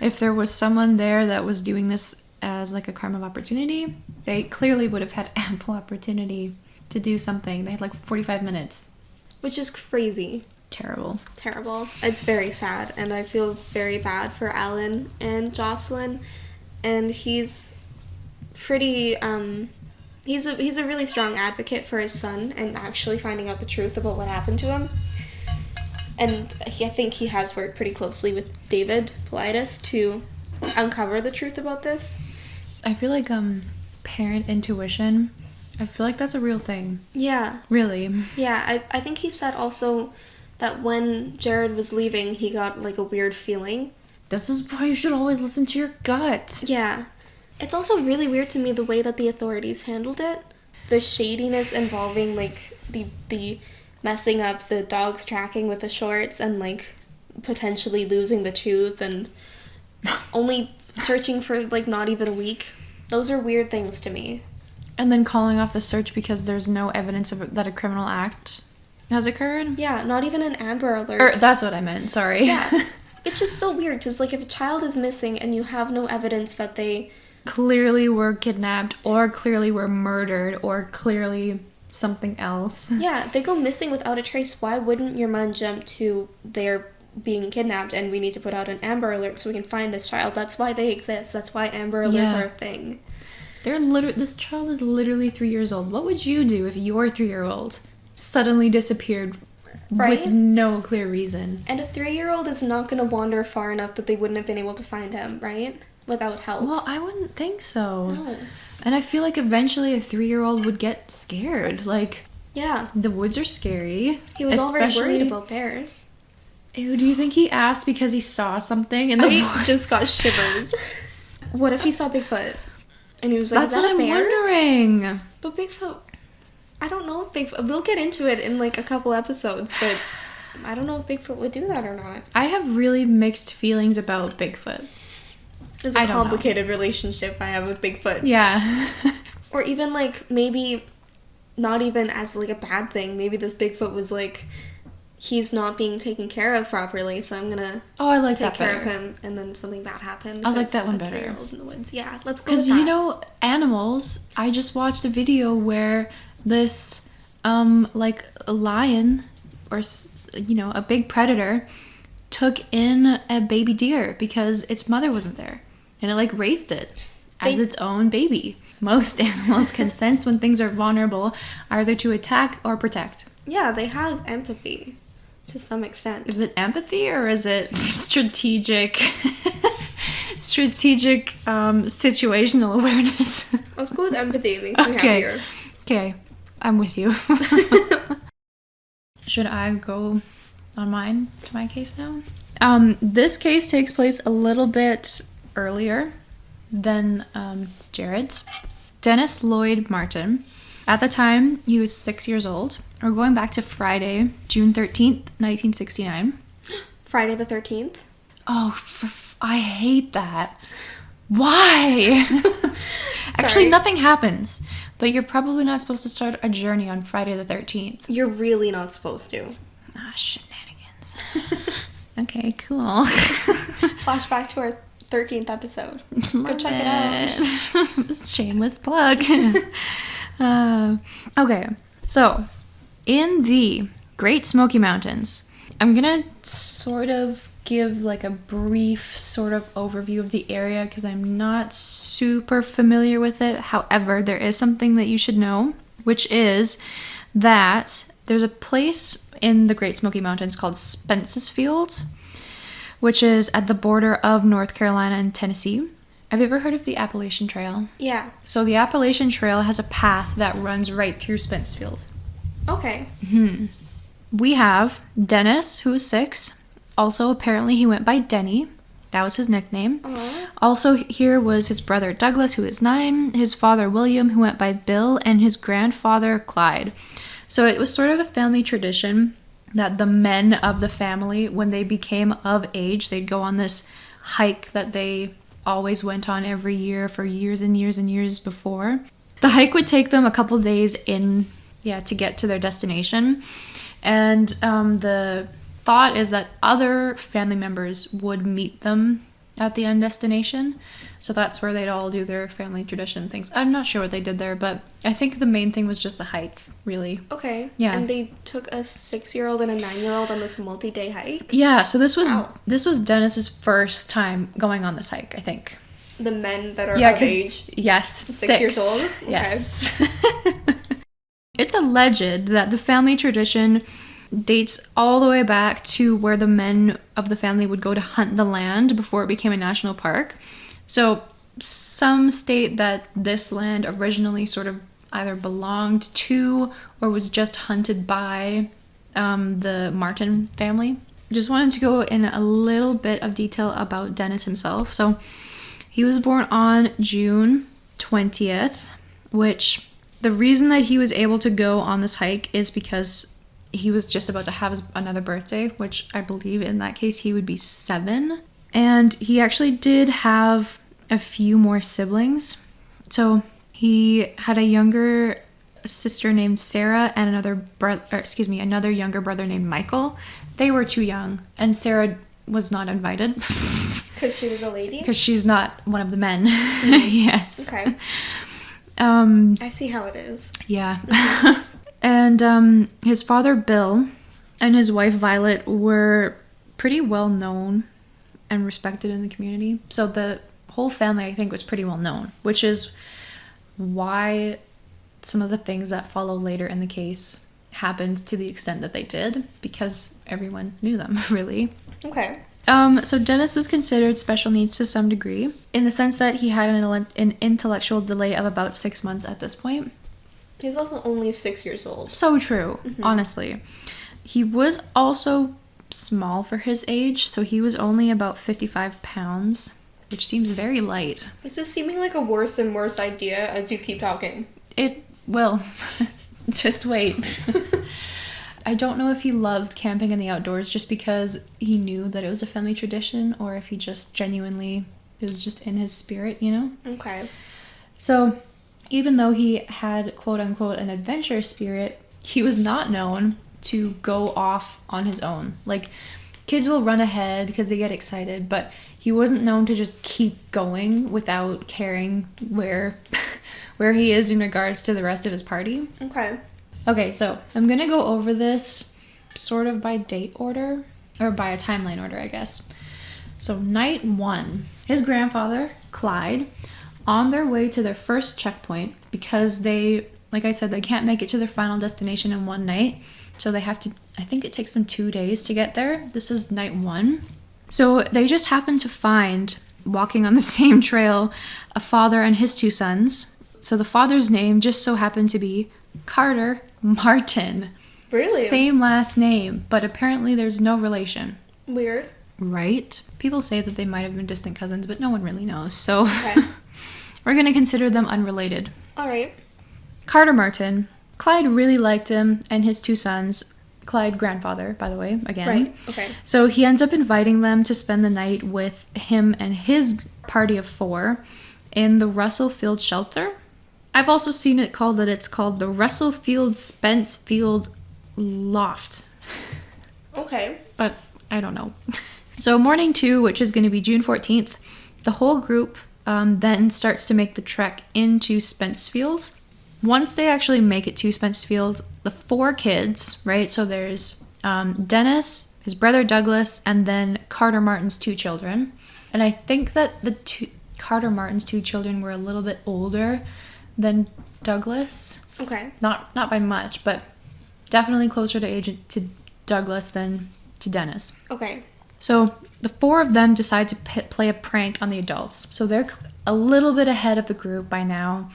if there was someone there that was doing this as like a crime of opportunity, they clearly would have had ample opportunity to do something. They had like 45 minutes. Which is crazy. Terrible. It's very sad, and I feel very bad for Alan and Jocelyn, and he's pretty, he's a really strong advocate for his son and actually finding out the truth about what happened to him. And I think he has worked pretty closely with David Paulides to uncover the truth about this. I feel like parent intuition, I feel like that's a real thing. Yeah. Really. Yeah, I think he said also that when Jared was leaving, he got like a weird feeling, This is why you should always listen to your gut. Yeah. It's also really weird to me the way that the authorities handled it. The shadiness involving, like, the messing up the dog's tracking with the shorts and, like, potentially losing the tooth and only searching for, like, not even a week. Those are weird things to me. And then calling off the search because there's no evidence of that a criminal act has occurred? Yeah, not even an Amber Alert. That's what I meant, sorry. Yeah. It's just so weird because, like, if a child is missing and you have no evidence that they clearly were kidnapped or clearly were murdered or clearly something else. Yeah, they go missing without a trace. Why wouldn't your mind jump to they're being kidnapped and we need to put out an Amber Alert so we can find this child? That's why they exist. That's why Amber Alerts are a thing. This child is literally 3 years old. What would you do if your 3-year-old suddenly disappeared with no clear reason? And a 3-year-old is not going to wander far enough that they wouldn't have been able to find him, right? Without help. Well, I wouldn't think so. No. And I feel like eventually a 3-year-old would get scared. Like, yeah, the woods are scary. He was already worried about bears. Ew, do you think he asked because he saw something in the I just got shivers. What if he saw Bigfoot? And he was like, that's is that what a I'm bear? wondering. But Bigfoot, I don't know if Bigfoot, we'll get into it in like a couple episodes, but I don't know if Bigfoot would do that or not. I have really mixed feelings about Bigfoot. There's a complicated relationship I have with Bigfoot. Yeah. Or even like maybe not even as like a bad thing. Maybe this Bigfoot was like, he's not being taken care of properly, so I'm gonna take care of him, and then something bad happened. I like that one better. 3-year-old in the woods. Yeah, let's go. Because you know, animals. I just watched a video where this like a lion or a big predator took in a baby deer because its mother wasn't there, and it like raised it as its own baby. Most animals can sense when things are vulnerable, either to attack or protect. Yeah, they have empathy to some extent. Is it empathy or is it strategic situational awareness? Let's go with empathy. It makes me happier. Okay, I'm with you. Should I go on my case now? This case takes place a little bit earlier than Jared's. Dennis Lloyd Martin. At the time, he was 6 years old. We're going back to Friday, June 13th, 1969. Friday the 13th? Oh, I hate that. Why? Actually, nothing happens. But you're probably not supposed to start a journey on Friday the 13th. You're really not supposed to. Shenanigans. Okay, cool. Flashback to our 13th episode. Go check it out. Shameless plug. Okay, so in the Great Smoky Mountains, I'm gonna sort of give like a brief sort of overview of the area because I'm not super familiar with it. However, there is something that you should know, which is that there's a place in the Great Smoky Mountains called Spence's Field, which is at the border of North Carolina and Tennessee. Have you ever heard of the Appalachian Trail? Yeah. So the Appalachian Trail has a path that runs right through Spence's Field. Okay. We have Dennis, who is 6. Also, apparently he went by Denny. That was his nickname. Also here was his brother Douglas, who is 9, his father William, who went by Bill, and his grandfather Clyde. So it was sort of a family tradition that the men of the family, when they became of age, they'd go on this hike that they always went on every year for years and years and years before. The hike would take them a couple days to get to their destination. And the thought is that other family members would meet them at the end destination. So that's where they'd all do their family tradition things. I'm not sure what they did there, but I think the main thing was just the hike, really. Okay. Yeah. And they took a 6-year-old and a 9-year-old on this multi-day hike? Yeah, so this was Dennis's first time going on this hike, I think. The men that are of age? Yes. 6 years old? Okay. Yes. It's alleged that the family tradition dates all the way back to where the men of the family would go to hunt the land before it became a national park. So some state that this land originally sort of either belonged to or was just hunted by the Martin family. just wanted to go in a little bit of detail about Dennis himself. So he was born on June 20th, which the reason that he was able to go on this hike is because he was just about to have another birthday, which I believe in that case he would be 7. And he actually did have a few more siblings. So he had a younger sister named Sarah and another younger brother named Michael. They were too young, and Sarah was not invited. Because she was a lady? Because she's not one of the men. Yes. Okay. I see how it is. Yeah. And his father, Bill, and his wife, Violet, were pretty well known and respected in the community. So the whole family, I think, was pretty well known, which is why some of the things that follow later in the case happened to the extent that they did, because everyone knew them, really. Okay. So Dennis was considered special needs to some degree, in the sense that he had an intellectual delay of about 6 months at this point. He's also only 6 years old. So true, honestly. He was also small for his age, so he was only about 55 pounds, which seems very light. This is seeming like a worse and worse idea as you keep talking. It will. Just wait. I don't know if he loved camping in the outdoors just because he knew that it was a family tradition, or if he just genuinely, it was just in his spirit, you know? Okay. So even though he had, quote unquote, an adventure spirit, he was not known to go off on his own. Like, kids will run ahead because they get excited, but he wasn't known to just keep going without caring where he is in regards to the rest of his party. Okay, so I'm gonna go over this sort of by date order, or by a timeline order, I guess. So night 1, his grandfather, Clyde, on their way to their first checkpoint, because they, like I said, they can't make it to their final destination in one night, so they have to, I think it takes them 2 days to get there. This is night 1. So they just happened to find, walking on the same trail, a father and his 2 sons. So the father's name just so happened to be Carter Martin. Really? Same last name, but apparently there's no relation. Weird. Right? People say that they might have been distant cousins, but no one really knows. So Okay. we're going to consider them unrelated. All right. Carter Martin. Clyde really liked him and his 2 sons. Clyde, grandfather, by the way, again. Right. Okay. So he ends up inviting them to spend the night with him and his party of 4 in the Russell Field shelter. I've also seen it called that it's called the Russell Field Spence Field Loft. Okay. But I don't know. So morning 2, which is going to be June 14th, the whole group then starts to make the trek into Spence Field. Once they actually make it to Spence Field, the 4 kids, right? So there's Dennis, his brother Douglas, and then Carter Martin's 2 children. And I think that Carter Martin's 2 children were a little bit older than Douglas. Okay. Not by much, but definitely closer to age to Douglas than to Dennis. Okay. So the 4 of them decide to play a prank on the adults. So they're a little bit ahead of the group by now.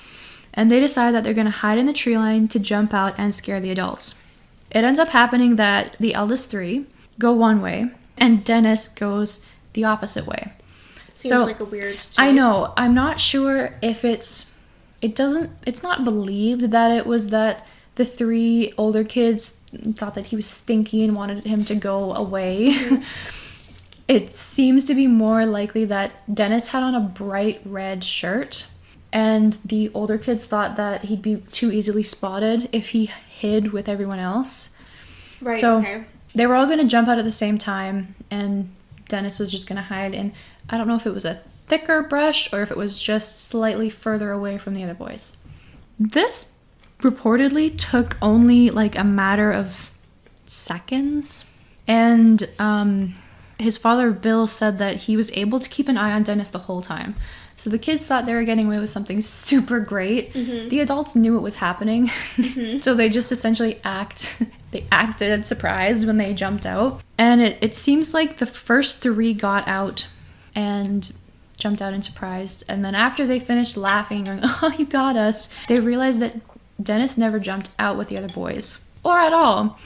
And they decide that they're going to hide in the tree line to jump out and scare the adults. It ends up happening that the eldest 3 go one way and Dennis goes the opposite way. Seems like a weird choice. I know. I'm not sure if it's not believed that it was that the 3 older kids thought that he was stinky and wanted him to go away. Mm-hmm. It seems to be more likely that Dennis had on a bright red shirt. And the older kids thought that he'd be too easily spotted if he hid with everyone else. Right, so okay. They were all going to jump out at the same time, and Dennis was just going to hide in, I don't know if it was a thicker brush or if it was just slightly further away from the other boys. This reportedly took only like a matter of seconds. And his father, Bill, said that he was able to keep an eye on Dennis the whole time. So the kids thought they were getting away with something super great. Mm-hmm. The adults knew it was happening. Mm-hmm. So they just essentially acted surprised when they jumped out. And it seems like the first 3 got out and jumped out and surprised. And then after they finished laughing, going, "Oh, you got us," they realized that Dennis never jumped out with the other boys. Or at all.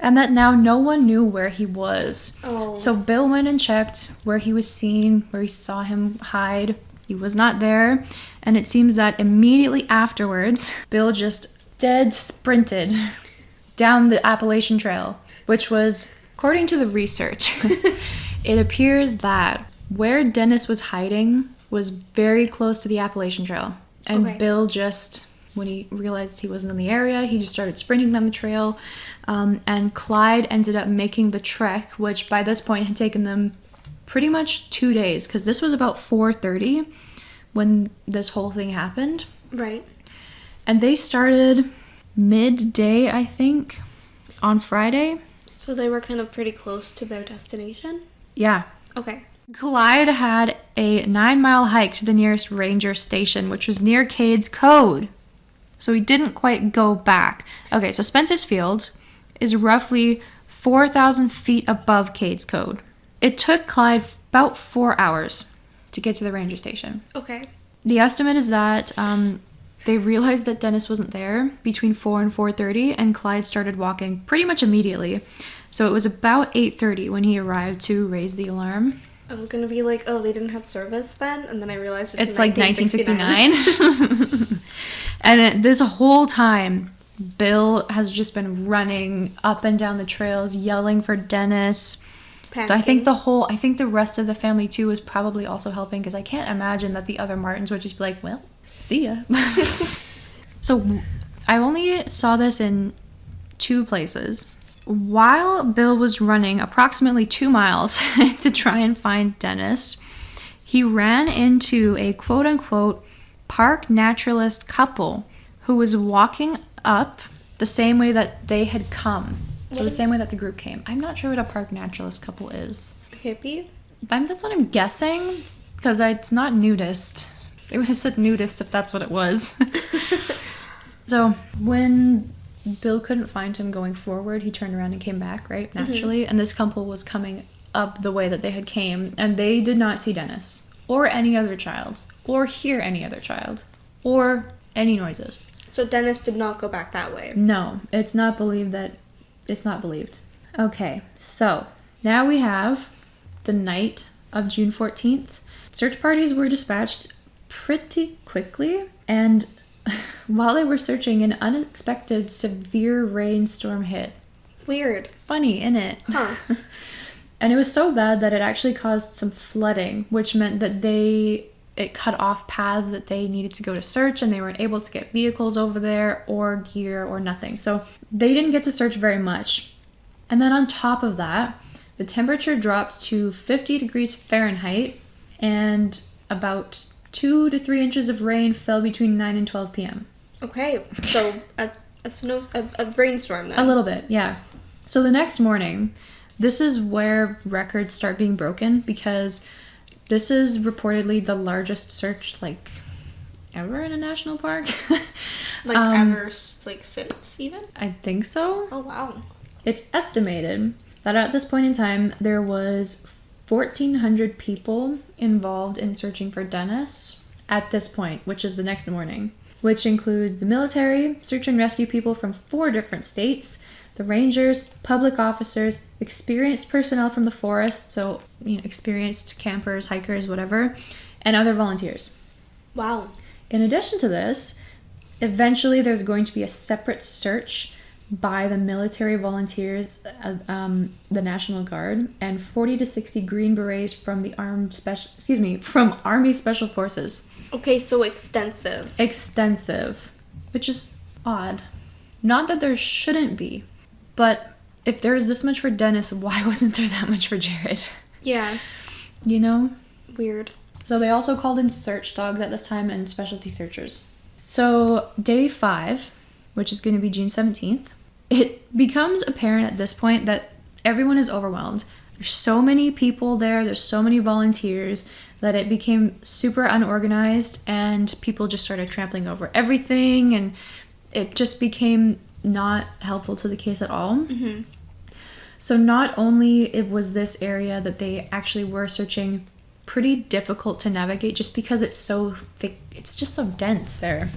and that now no one knew where he was. Oh. So Bill went and checked where he was seen, where he saw him hide. He was not there. And it seems that immediately afterwards, Bill just dead sprinted down the Appalachian Trail, which was, according to the research, it appears that where Dennis was hiding was very close to the Appalachian Trail. And Okay. Bill just, when he realized he wasn't in the area, he just started sprinting down the trail. And Clyde ended up making the trek, which by this point had taken them pretty much 2 days, because this was about 4:30 when this whole thing happened. Right. And they started midday, I think, on Friday. So they were kind of pretty close to their destination? Yeah. Okay. Clyde had a 9-mile hike to the nearest ranger station, which was near Cade's Cove. So he didn't quite go back. Okay, so Spence's Field is roughly 4,000 feet above Cade's Cove. It took Clyde about 4 hours to get to the ranger station. Okay. The estimate is that they realized that Dennis wasn't there between 4 and 4:30, and Clyde started walking pretty much immediately. So it was about 8:30 when he arrived to raise the alarm. I was gonna be like, oh, they didn't have service then? And then I realized It's like 1969. 1969. And this whole time, Bill has just been running up and down the trails, yelling for Dennis. Packing. I think the rest of the family too was probably also helping, because I can't imagine that the other Martins would just be like, well, see ya. So I only saw this in 2 places. While Bill was running approximately 2 miles to try and find Dennis, he ran into a quote-unquote park naturalist couple who was walking up the same way that they had come. So the same way that the group came. I'm not sure what a park naturalist couple is. Hippie? That's what I'm guessing, because it's not nudist. They would have said nudist if that's what it was. So when Bill couldn't find him going forward, he turned around and came back, right? Naturally. And this couple was coming up the way that they had came, and they did not see Dennis or any other child or hear any other child or any noises. So Dennis did not go back that way. No, it's not believed. Okay, so now we have the night of June 14th. Search parties were dispatched pretty quickly, and while they were searching, an unexpected severe rainstorm hit. Weird. Funny, innit? Huh. And it was so bad that it actually caused some flooding, which meant that it cut off paths that they needed to go to search, and they weren't able to get vehicles over there or gear or nothing. So they didn't get to search very much. And then on top of that, the temperature dropped to 50 degrees Fahrenheit, and about 2 to 3 inches of rain fell between 9 and 12 p.m. Okay, so a rainstorm then. A little bit, yeah. So the next morning, this is where records start being broken, because this is reportedly the largest search, ever in a national park. Ever, since even? I think so. Oh, wow. It's estimated that at this point in time, there was 1,400 people involved in searching for Dennis at this point, which is the next morning, which includes the military, search and rescue people from 4 different states, the rangers, public officers, experienced personnel from the forest, so experienced campers, hikers, whatever, and other volunteers. Wow. In addition to this, eventually there's going to be a separate search by the military volunteers, the National Guard, and 40 to 60 Green Berets from the from Army Special Forces. Okay, so extensive. Extensive, which is odd. Not that there shouldn't be, but if there was this much for Dennis, why wasn't there that much for Jared? Yeah. Weird. So they also called in search dogs at this time and specialty searchers. So day 5, which is going to be June 17th, it becomes apparent at this point that everyone is overwhelmed. There's so many people there, there's so many volunteers, that it became super unorganized, and people just started trampling over everything, and it just became not helpful to the case at all. Mm-hmm. So not only it was this area that they actually were searching pretty difficult to navigate, just because it's so thick, it's just so dense there.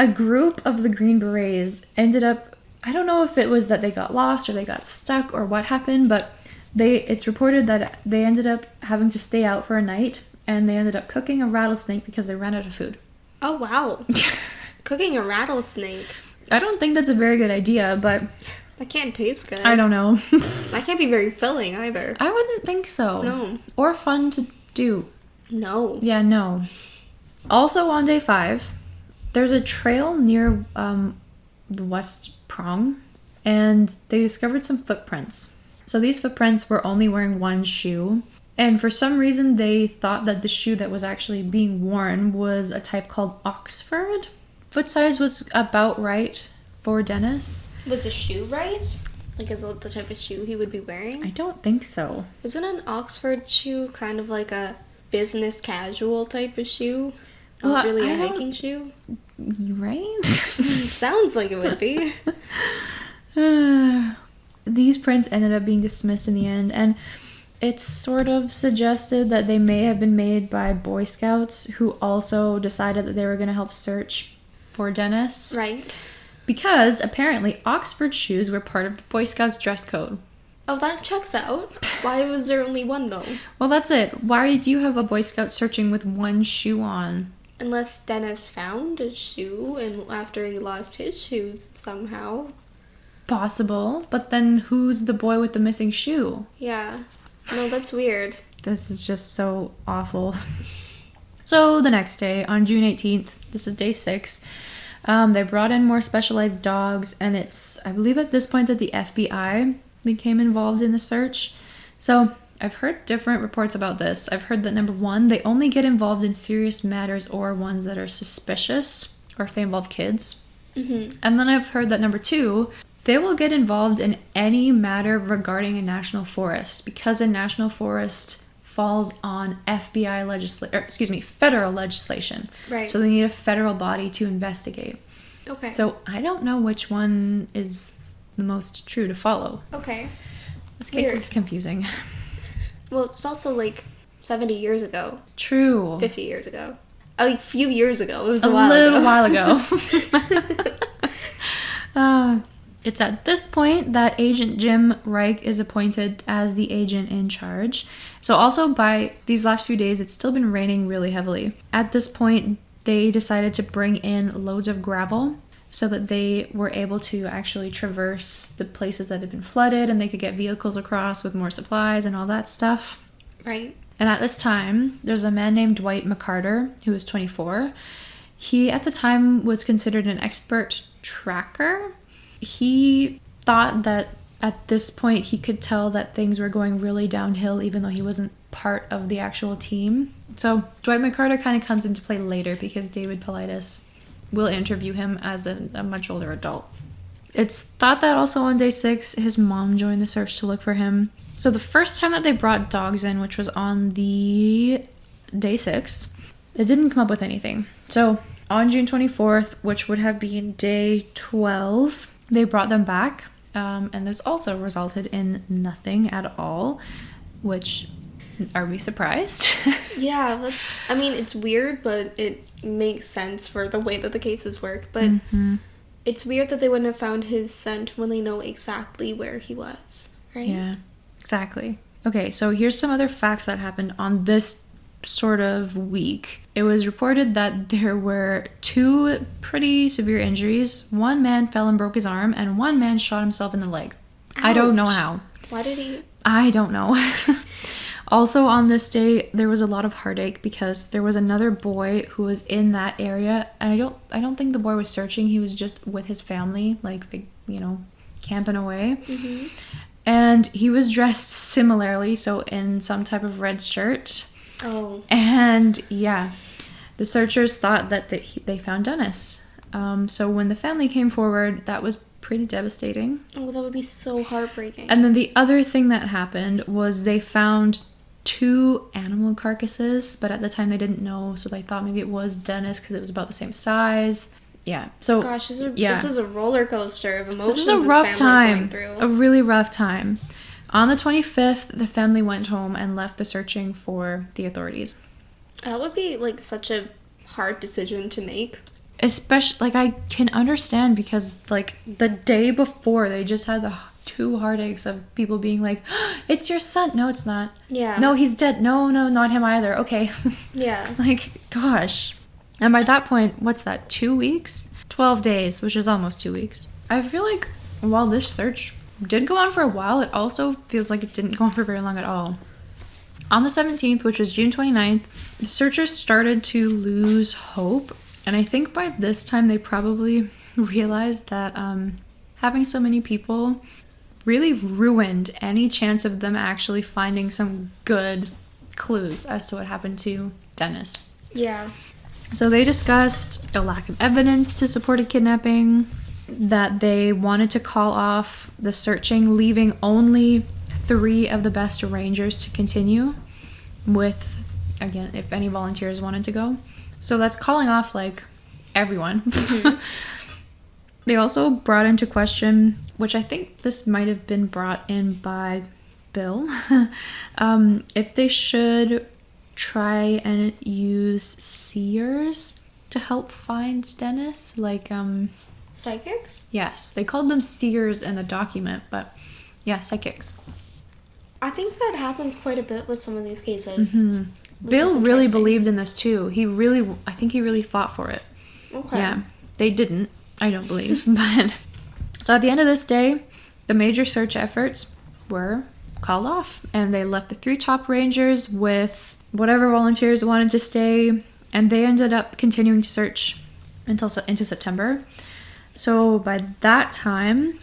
A group of the Green Berets ended up I don't know if it was that they got lost or they got stuck or what happened, but it's reported that they ended up having to stay out for a night, and they ended up cooking a rattlesnake because they ran out of food. Oh, wow. Cooking a rattlesnake. I don't think that's a very good idea, but... That can't taste good. I don't know. That can't be very filling either. I wouldn't think so. No. Or fun to do. No. Yeah, no. Also on day 5, there's a trail near the West Prong, and they discovered some footprints. So these footprints were only wearing one shoe, and for some reason they thought that the shoe that was actually being worn was a type called Oxford. Foot size was about right for Dennis. Was the shoe right? Like, is it the type of shoe he would be wearing? I don't think so. Isn't an Oxford shoe kind of like a business casual type of shoe? Not Well, really a hiking shoe? Right? Sounds like it would be. These prints ended up being dismissed in the end, and it's sort of suggested that they may have been made by Boy Scouts who also decided that they were going to help search for Dennis. Right. Because apparently Oxford shoes were part of the Boy Scouts dress code. Oh, that checks out. Why was there only one, though? Well, that's it. Why do you have a Boy Scout searching with one shoe on? Unless Dennis found a shoe and after he lost his shoes somehow. Possible. But then who's the boy with the missing shoe? Yeah. No, that's weird. This is just so awful. So the next day, on June 18th, this is day 6, they brought in more specialized dogs, and it's, I believe at this point, that the FBI became involved in the search. So I've heard different reports about this. I've heard that number 1, they only get involved in serious matters or ones that are suspicious, or if they involve kids. Mm-hmm. And then I've heard that number 2, they will get involved in any matter regarding a national forest, because a national forest falls on federal legislation. Right. So they need a federal body to investigate. Okay. So I don't know which one is the most true to follow. Okay. This case is confusing. Well, it's also like 70 years ago. True. 50 years ago. A few years ago. It was a while little ago. while ago. It's at this point that Agent Jim Reich is appointed as the agent in charge. So also by these last few days, it's still been raining really heavily. At this point, they decided to bring in loads of gravel so that they were able to actually traverse the places that had been flooded, and they could get vehicles across with more supplies and all that stuff. Right. And at this time, there's a man named Dwight McCarter, who was 24. He, at the time, was considered an expert tracker. He thought that at this point he could tell that things were going really downhill even though he wasn't part of the actual team. So Dwight McCarter kind of comes into play later because David Paulides will interview him as a much older adult. It's thought that also on day 6 his mom joined the search to look for him. So the first time that they brought dogs in, which was on the day 6, they didn't come up with anything. So on June 24th, which would have been day 12, they brought them back, and this also resulted in nothing at all, which, are we surprised? Yeah, it's weird, but it makes sense for the way that the cases work, but it's weird that they wouldn't have found his scent when they know exactly where he was, right? Yeah, exactly. Okay, so here's some other facts that happened on this sort of week. It was reported that there were 2 pretty severe injuries. One man fell and broke his arm, and one man shot himself in the leg. Ouch. I don't know how. Why did he? I don't know. Also on this day, there was a lot of heartache because there was another boy who was in that area, and I don't think the boy was searching. He was just with his family, like, camping away. Mm-hmm. And he was dressed similarly, so in some type of red shirt. Oh. And yeah, the searchers thought that they found Dennis. So when the family came forward, that was pretty devastating. Oh, that would be so heartbreaking. And then the other thing that happened was they found 2 animal carcasses, but at the time they didn't know, so they thought maybe it was Dennis because it was about the same size. Yeah. So gosh, this is a roller coaster of emotions. This is a rough time. Going through. A really rough time. On the 25th, the family went home and left the searching for the authorities. That would be like such a hard decision to make. Especially, like, I can understand because, like, the day before, they just had the two heartaches of people being like, it's your son. No, it's not. Yeah. No, he's dead. No, not him either. Okay. Yeah. Like, gosh. And by that point, what's that, 2 weeks? 12 days, which is almost 2 weeks. I feel like while this search did go on for a while, it also feels like it didn't go on for very long at all. On the 17th, which was June 29th, the searchers started to lose hope. And I think by this time they probably realized that having so many people really ruined any chance of them actually finding some good clues as to what happened to Dennis. Yeah. So they discussed a lack of evidence to support a kidnapping, that they wanted to call off the searching, leaving only 3 of the best rangers to continue with, again, if any volunteers wanted to go. So that's calling off, like, everyone. Mm-hmm. They also brought into question, which I think this might have been brought in by Bill, if they should try and use seers to help find Dennis. Like, psychics? Yes, they called them seers in the document, but yeah, psychics. I think that happens quite a bit with some of these cases. Mm-hmm. Bill really believed in this too. I think he really fought for it. Okay. Yeah, they didn't, I don't believe. But so at the end of this day, the major search efforts were called off, and they left the 3 top rangers with whatever volunteers wanted to stay, and they ended up continuing to search until into September. So by that time,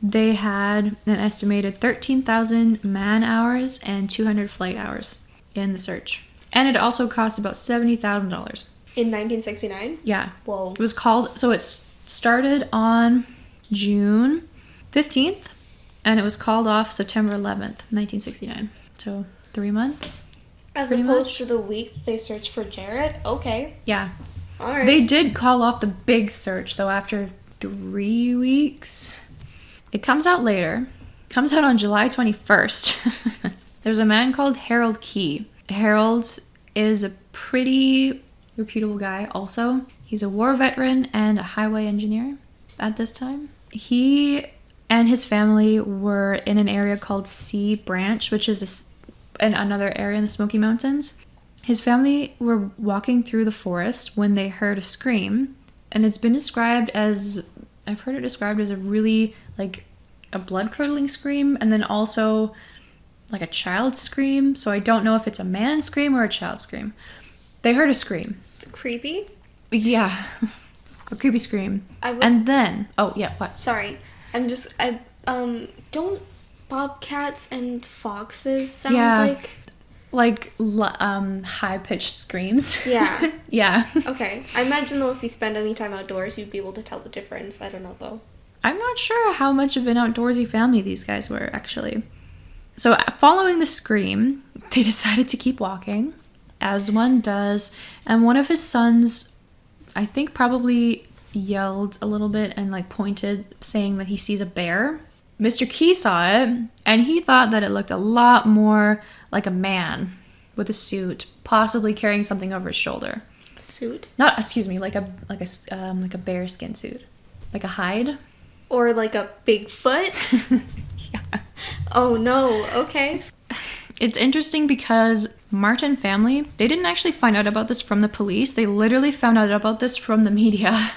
they had an estimated 13,000 man hours and 200 flight hours in the search. And it also cost about $70,000. In 1969? Yeah. Whoa. It was called, so it started on June 15th, and it was called off September 11th, 1969. So 3 months. As opposed to the week they searched for Jared? Okay. Yeah. All right. They did call off the big search, though, after 3 weeks. It comes out later. Comes out on July 21st. There's a man called Harold Key. Harold is a pretty reputable guy also. He's a war veteran and a highway engineer at this time. He and his family were in an area called Sea Branch, which is in another area in the Smoky Mountains. His family were walking through the forest when they heard a scream, and it's been described as, I've heard it described as a really, like, a blood-curdling scream, and then also like a child scream. So I don't know if it's a man scream or a child scream. They heard a scream. Creepy? Yeah. A creepy scream. And then, oh yeah, what? Sorry. Don't bobcats and foxes sound like high-pitched screams? Yeah. Yeah. Okay. I imagine, though, if you spend any time outdoors, you'd be able to tell the difference. I don't know, though. I'm not sure how much of an outdoorsy family these guys were, actually. So following the scream, they decided to keep walking, as one does, and one of his sons, I think, probably yelled a little bit and, like, pointed, saying that he sees a bear. Mr. Key saw it, and he thought that it looked a lot more like a man with a suit, possibly carrying something over his shoulder. Suit? Not, excuse me, like a bear skin suit, like a hide, or like a Bigfoot. Yeah. Oh no. Okay. It's interesting because Martin family, they didn't actually find out about this from the police. They literally found out about this from the media,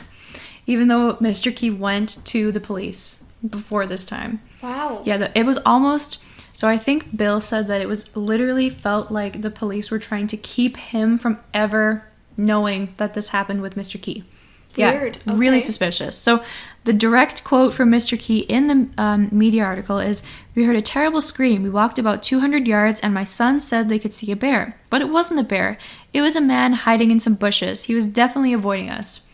even though Mr. Key went to the police before this time. Wow. Yeah, it was almost... So I think Bill said that it was literally felt like the police were trying to keep him from ever knowing that this happened with Mr. Key. Weird. Yeah, okay. Really suspicious. So the direct quote from Mr. Key in the media article is, "We heard a terrible scream. We walked about 200 yards and my son said they could see a bear. But it wasn't a bear. It was a man hiding in some bushes. He was definitely avoiding us."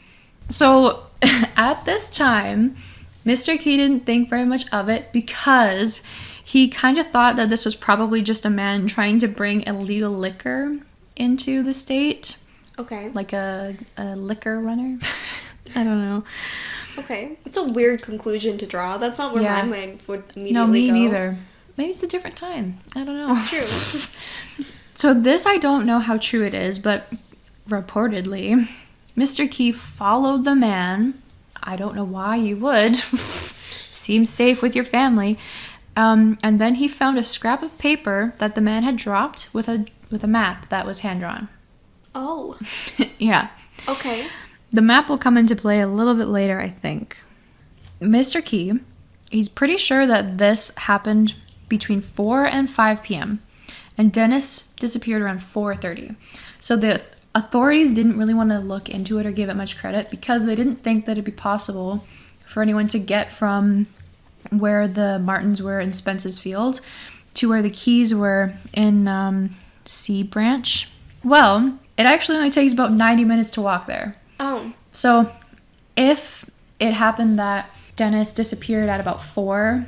So at this time, Mr. Key didn't think very much of it because he kind of thought that this was probably just a man trying to bring illegal liquor into the state. Okay. Like a liquor runner. I don't know. Okay. It's a weird conclusion to draw. That's not where my mind would immediately go. No, me neither. Maybe it's a different time. I don't know. It's true. So this, I don't know how true it is, but reportedly, Mr. Key followed the man. I don't know why you would. Seems safe with your family. And then he found a scrap of paper that the man had dropped with a map that was hand-drawn. Oh. Yeah. Okay. The map will come into play a little bit later, I think. Mr. Key, he's pretty sure that this happened between 4 and 5 p.m. And Dennis disappeared around 4:30. So the authorities didn't really want to look into it or give it much credit because they didn't think that it'd be possible for anyone to get from where the Martins were in Spence's Field to where the Keys were in Sea Branch. Well, it actually only takes about 90 minutes to walk there. Oh. So if it happened that Dennis disappeared at about 4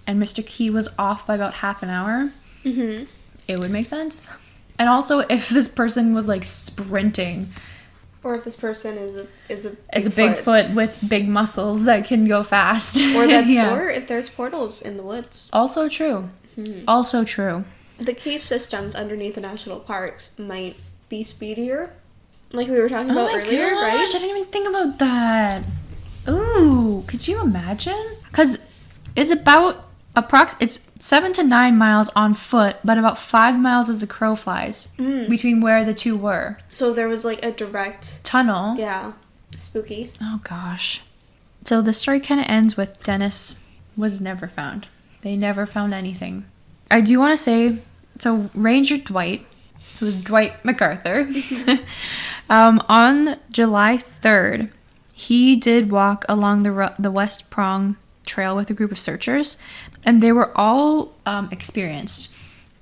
and Mr. Key was off by about half an hour, it would make sense. And also if this person was like sprinting, or if this person is a Bigfoot with big muscles that can go fast, or that, yeah. Or if there's portals in the woods. Also true. Also true. The cave systems underneath the national parks might be speedier, like we were talking about earlier, gosh, right? I didn't even think about that. Ooh, could you imagine? Because it's about it's 7 to 9 miles on foot, but about 5 miles as the crow flies between where the two were. So there was like a direct tunnel. Yeah. Spooky. Oh gosh. So the story kind of ends with Dennis was never found. They never found anything. I do want to say, so Ranger Dwight, who's Dwight MacArthur, on July 3rd, he did walk along the West Prong Trail with a group of searchers, and they were all experienced,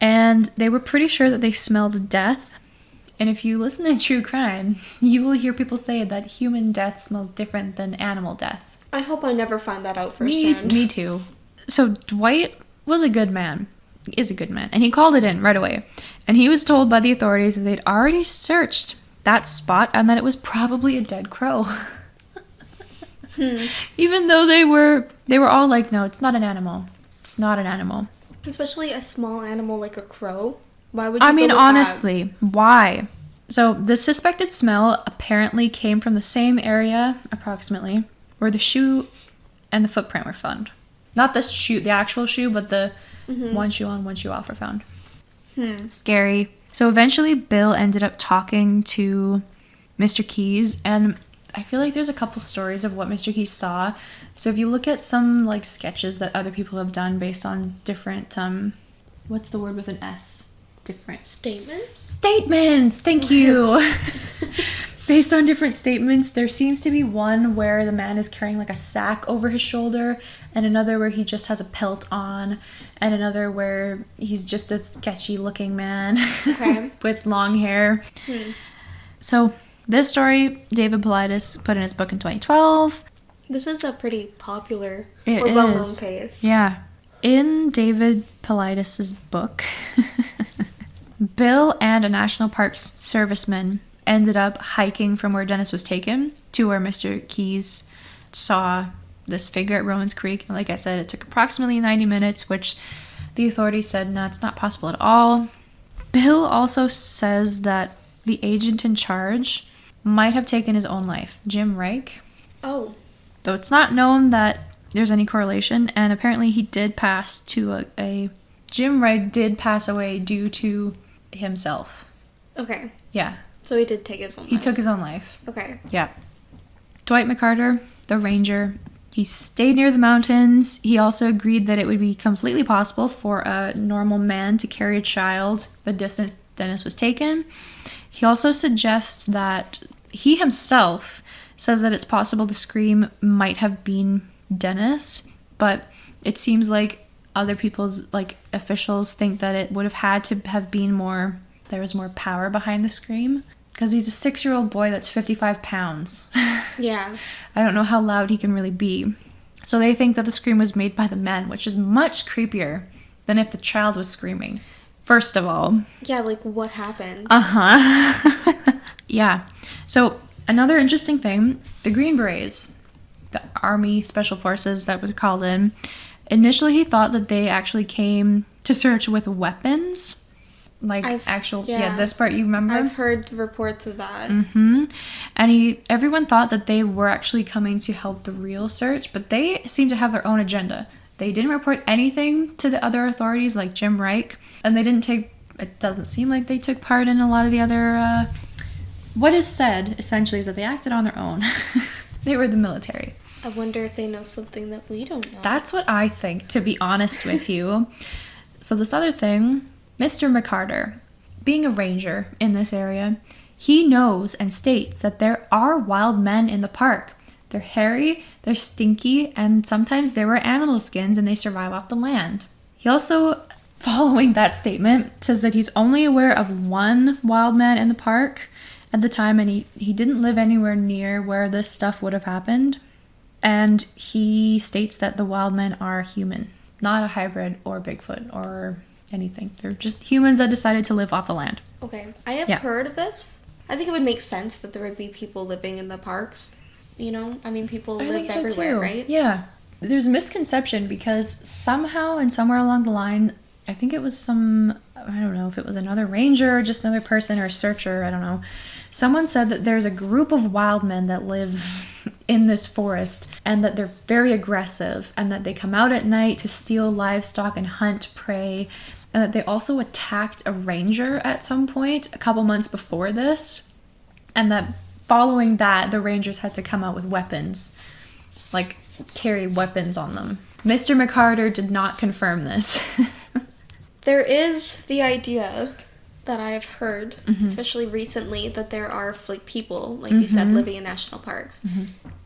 and they were pretty sure that they smelled death. And if you listen to true crime, you will hear people say that human death smells different than animal death. I hope I never find that out firsthand. Me too. So Dwight was a good man. He is a good man, and he called it in right away. And he was told by the authorities that they'd already searched that spot and that it was probably a dead crow. Even though they were all like, no, it's not an animal. It's not an animal. Especially a small animal like a crow. Why would you I mean, go with honestly, why? So the suspected smell apparently came from the same area, approximately, where the shoe and the footprint were found. Not the actual shoe, but the one shoe on, one shoe off were found. Scary. So eventually Bill ended up talking to Mr. Keys, and I feel like there's a couple stories of what Mr. Keys saw. So if you look at some like sketches that other people have done based on different, what's the word with an S? Different. Statements! Thank you! Based on different statements, there seems to be one where the man is carrying like a sack over his shoulder, and another where he just has a pelt on, and another where he's just a sketchy looking man with long hair. So this story, David Paulides put in his book in 2012. This is a pretty popular or well-known case. Yeah. In David Paulides' book, Bill and a National Parks serviceman ended up hiking from where Dennis was taken to where Mr. Keys saw this figure at Romans Creek. And like I said, it took approximately 90 minutes, which the authorities said, no, it's not possible at all. Bill also says that the agent in charge might have taken his own life, Jim Reich. Oh. Though it's not known that there's any correlation, and apparently he did pass to Jim Reich did pass away due to himself. Okay. Yeah. So he did take his own life. He took his own life. Okay. Yeah. Dwight MacArthur, the ranger, he stayed near the mountains. He also agreed that it would be completely possible for a normal man to carry a child the distance Dennis was taken. He also suggests that he himself says that it's possible the scream might have been Dennis, but it seems like other people's officials think that it would have had to have been there was more power behind the scream, because he's a 6-year-old boy that's 55 pounds. Yeah. I don't know how loud he can really be. So they think that the scream was made by the men, which is much creepier than if the child was screaming. First of all. Yeah, what happened? Yeah. So another interesting thing, the Green Berets, the Army Special Forces that were called in, initially he thought that they actually came to search with weapons, Like, yeah. this part you remember? I've heard reports of that. Mm-hmm. And everyone thought that they were actually coming to help the real search, but they seem to have their own agenda. They didn't report anything to the other authorities like Jim Reich, and it doesn't seem like they took part in a lot of the other, what is said, essentially, is that they acted on their own. They were the military. I wonder if they know something that we don't know. That's what I think, to be honest with you. So this other thing, Mr. McCarter, being a ranger in this area, he knows and states that there are wild men in the park. They're hairy, they're stinky, and sometimes they wear animal skins and they survive off the land. He also, following that statement, says that he's only aware of one wild man in the park at the time, and he didn't live anywhere near where this stuff would have happened. And he states that the wild men are human, not a hybrid or Bigfoot or anything. They're just humans that decided to live off the land. Okay, I have heard of this. I think it would make sense that there would be people living in the parks. You know, I mean, people live everywhere, right? Yeah. There's a misconception because somehow and somewhere along the line, I think it was I don't know if it was another ranger or just another person or a searcher, I don't know. Someone said that there's a group of wild men that live in this forest and that they're very aggressive and that they come out at night to steal livestock and hunt prey, and that they also attacked a ranger at some point a couple months before this, and that following that, the rangers had to come out with weapons, like carry weapons on them. Mr. McCarter did not confirm this. There is the idea that I've heard, especially recently, that there are like people, like you said, living in national parks.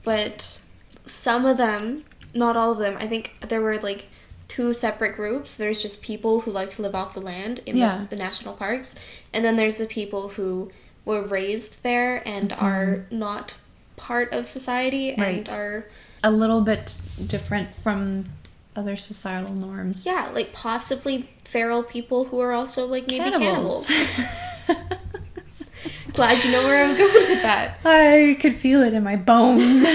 But some of them, not all of them, I think there were like 2 separate groups. There's just people who like to live off the land in the national parks, and then there's the people who were raised there and are not part of society and are a little bit different from other societal norms. Yeah, like possibly feral people who are also like maybe cannibals. Glad you know where I was going with that. I could feel it in my bones.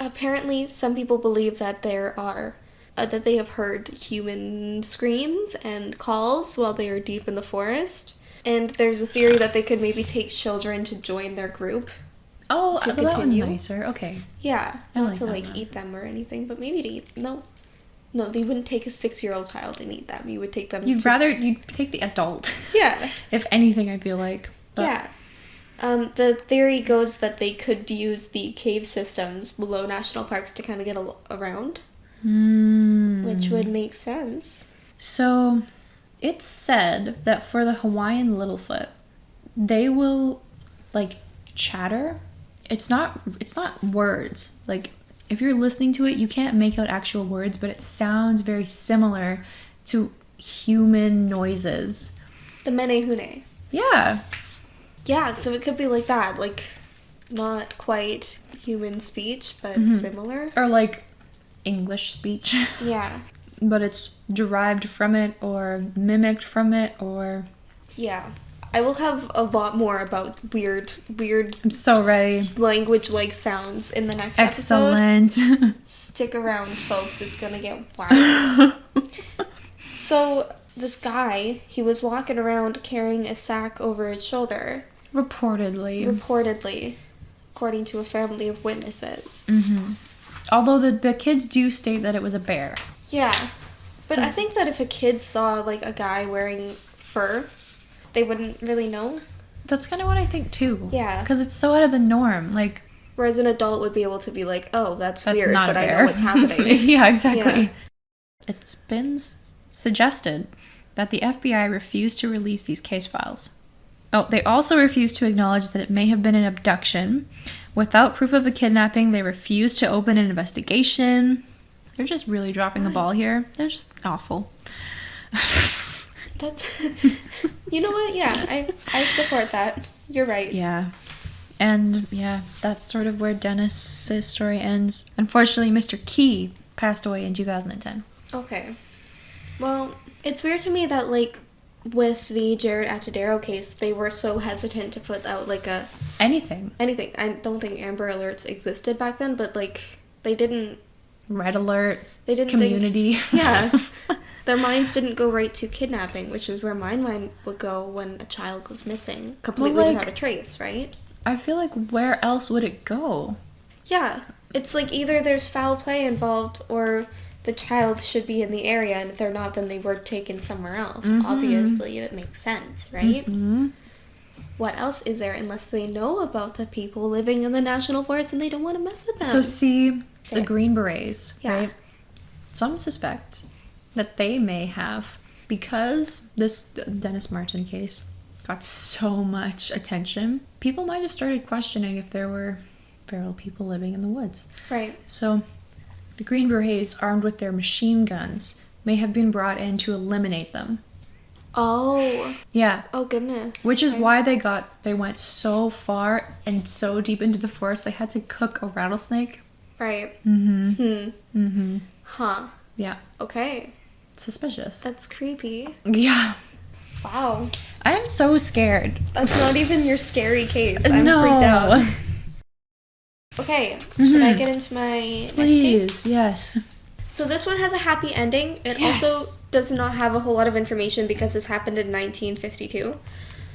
Apparently some people believe that there are that they have heard human screams and calls while they are deep in the forest. And there's a theory that they could maybe take children to join their group. Oh, so that one's nicer. Okay. Yeah, not to like eat them or anything, but maybe to eat. No, they wouldn't take a 6-year-old child and eat them. You would take them. You'd take the adult. Yeah. If anything, I feel like. But. Yeah. The theory goes that they could use the cave systems below national parks to kind of get around, which would make sense. So, it's said that for the Hawaiian Littlefoot, they will like chatter. It's not words. Like if you're listening to it, you can't make out actual words, but it sounds very similar to human noises. The menehune. Yeah. Yeah, so it could be like that, like not quite human speech, but similar. Or like English speech. Yeah. But it's derived from it or mimicked from it or... Yeah. I will have a lot more about weird I'm so ready. Language-like sounds in the next episode. Excellent. Stick around, folks. It's gonna get wild. So, this guy, he was walking around carrying a sack over his shoulder. Reportedly. According to a family of witnesses. Although the kids do state that it was a bear. Yeah. But I think that if a kid saw, like, a guy wearing fur, they wouldn't really know. That's kind of what I think, too. Yeah. Because it's so out of the norm. Like, whereas an adult would be able to be like, oh, that's weird, not but a bear. I know what's happening. Yeah, exactly. Yeah. It's been suggested that the FBI refused to release these case files. Oh, they also refused to acknowledge that it may have been an abduction. Without proof of a kidnapping, they refused to open an investigation. They're just really dropping the ball here. They're just awful. That's... You know what? Yeah, I support that. You're right. Yeah. And, yeah, that's sort of where Dennis's story ends. Unfortunately, Mr. Key passed away in 2010. Okay. Well, it's weird to me that, like, with the Jared Atadero case, they were so hesitant to put out, like, anything. I don't think Amber Alerts existed back then, but, like, they didn't... Red Alert. They didn't Community. Yeah. Their minds didn't go right to kidnapping, which is where my mind would go when a child goes missing, completely without a trace, right? I feel like where else would it go? Yeah. It's like either there's foul play involved or the child should be in the area, and if they're not, then they were taken somewhere else. Obviously, it makes sense, right? What else is there unless they know about the people living in the national forest and they don't want to mess with them? So see, the Green Berets, right? Some suspect that they may have, because this Dennis Martin case got so much attention, people might have started questioning if there were feral people living in the woods. Right. So the Green Berets, armed with their machine guns, may have been brought in to eliminate them. Oh. Yeah. Oh, goodness. Which is why they went so far and so deep into the forest, they had to cook a rattlesnake. Right. Huh. Yeah. Okay. Suspicious. That's creepy. Yeah. Wow. I am so scared. That's not even your scary case. I'm No. freaked out. Okay. Should I get into my next case? Yes. So this one has a happy ending. It also does not have a whole lot of information because this happened in 1952.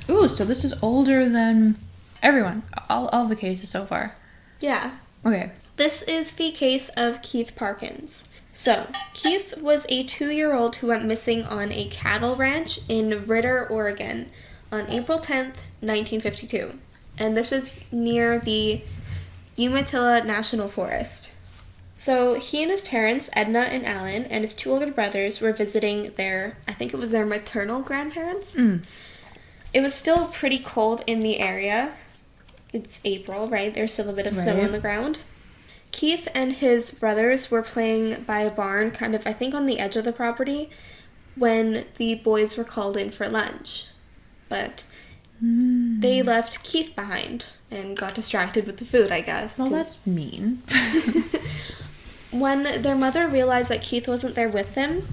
Ooh, so this is older than everyone. All the cases so far. Yeah. Okay. This is the case of Keith Parkins. So, Keith was a 2-year-old who went missing on a cattle ranch in Ritter, Oregon on April 10th, 1952. And this is near the Umatilla National Forest. So he and his parents, Edna and Alan, and his 2 older brothers were visiting I think it was their maternal grandparents. It was still pretty cold in the area. It's April, right? There's still a bit of snow on the ground. Keith and his brothers were playing by a barn, kind of, I think, on the edge of the property, when the boys were called in for lunch. But they left Keith behind and got distracted with the food, I guess. Well, that's mean. When their mother realized that Keith wasn't there with them,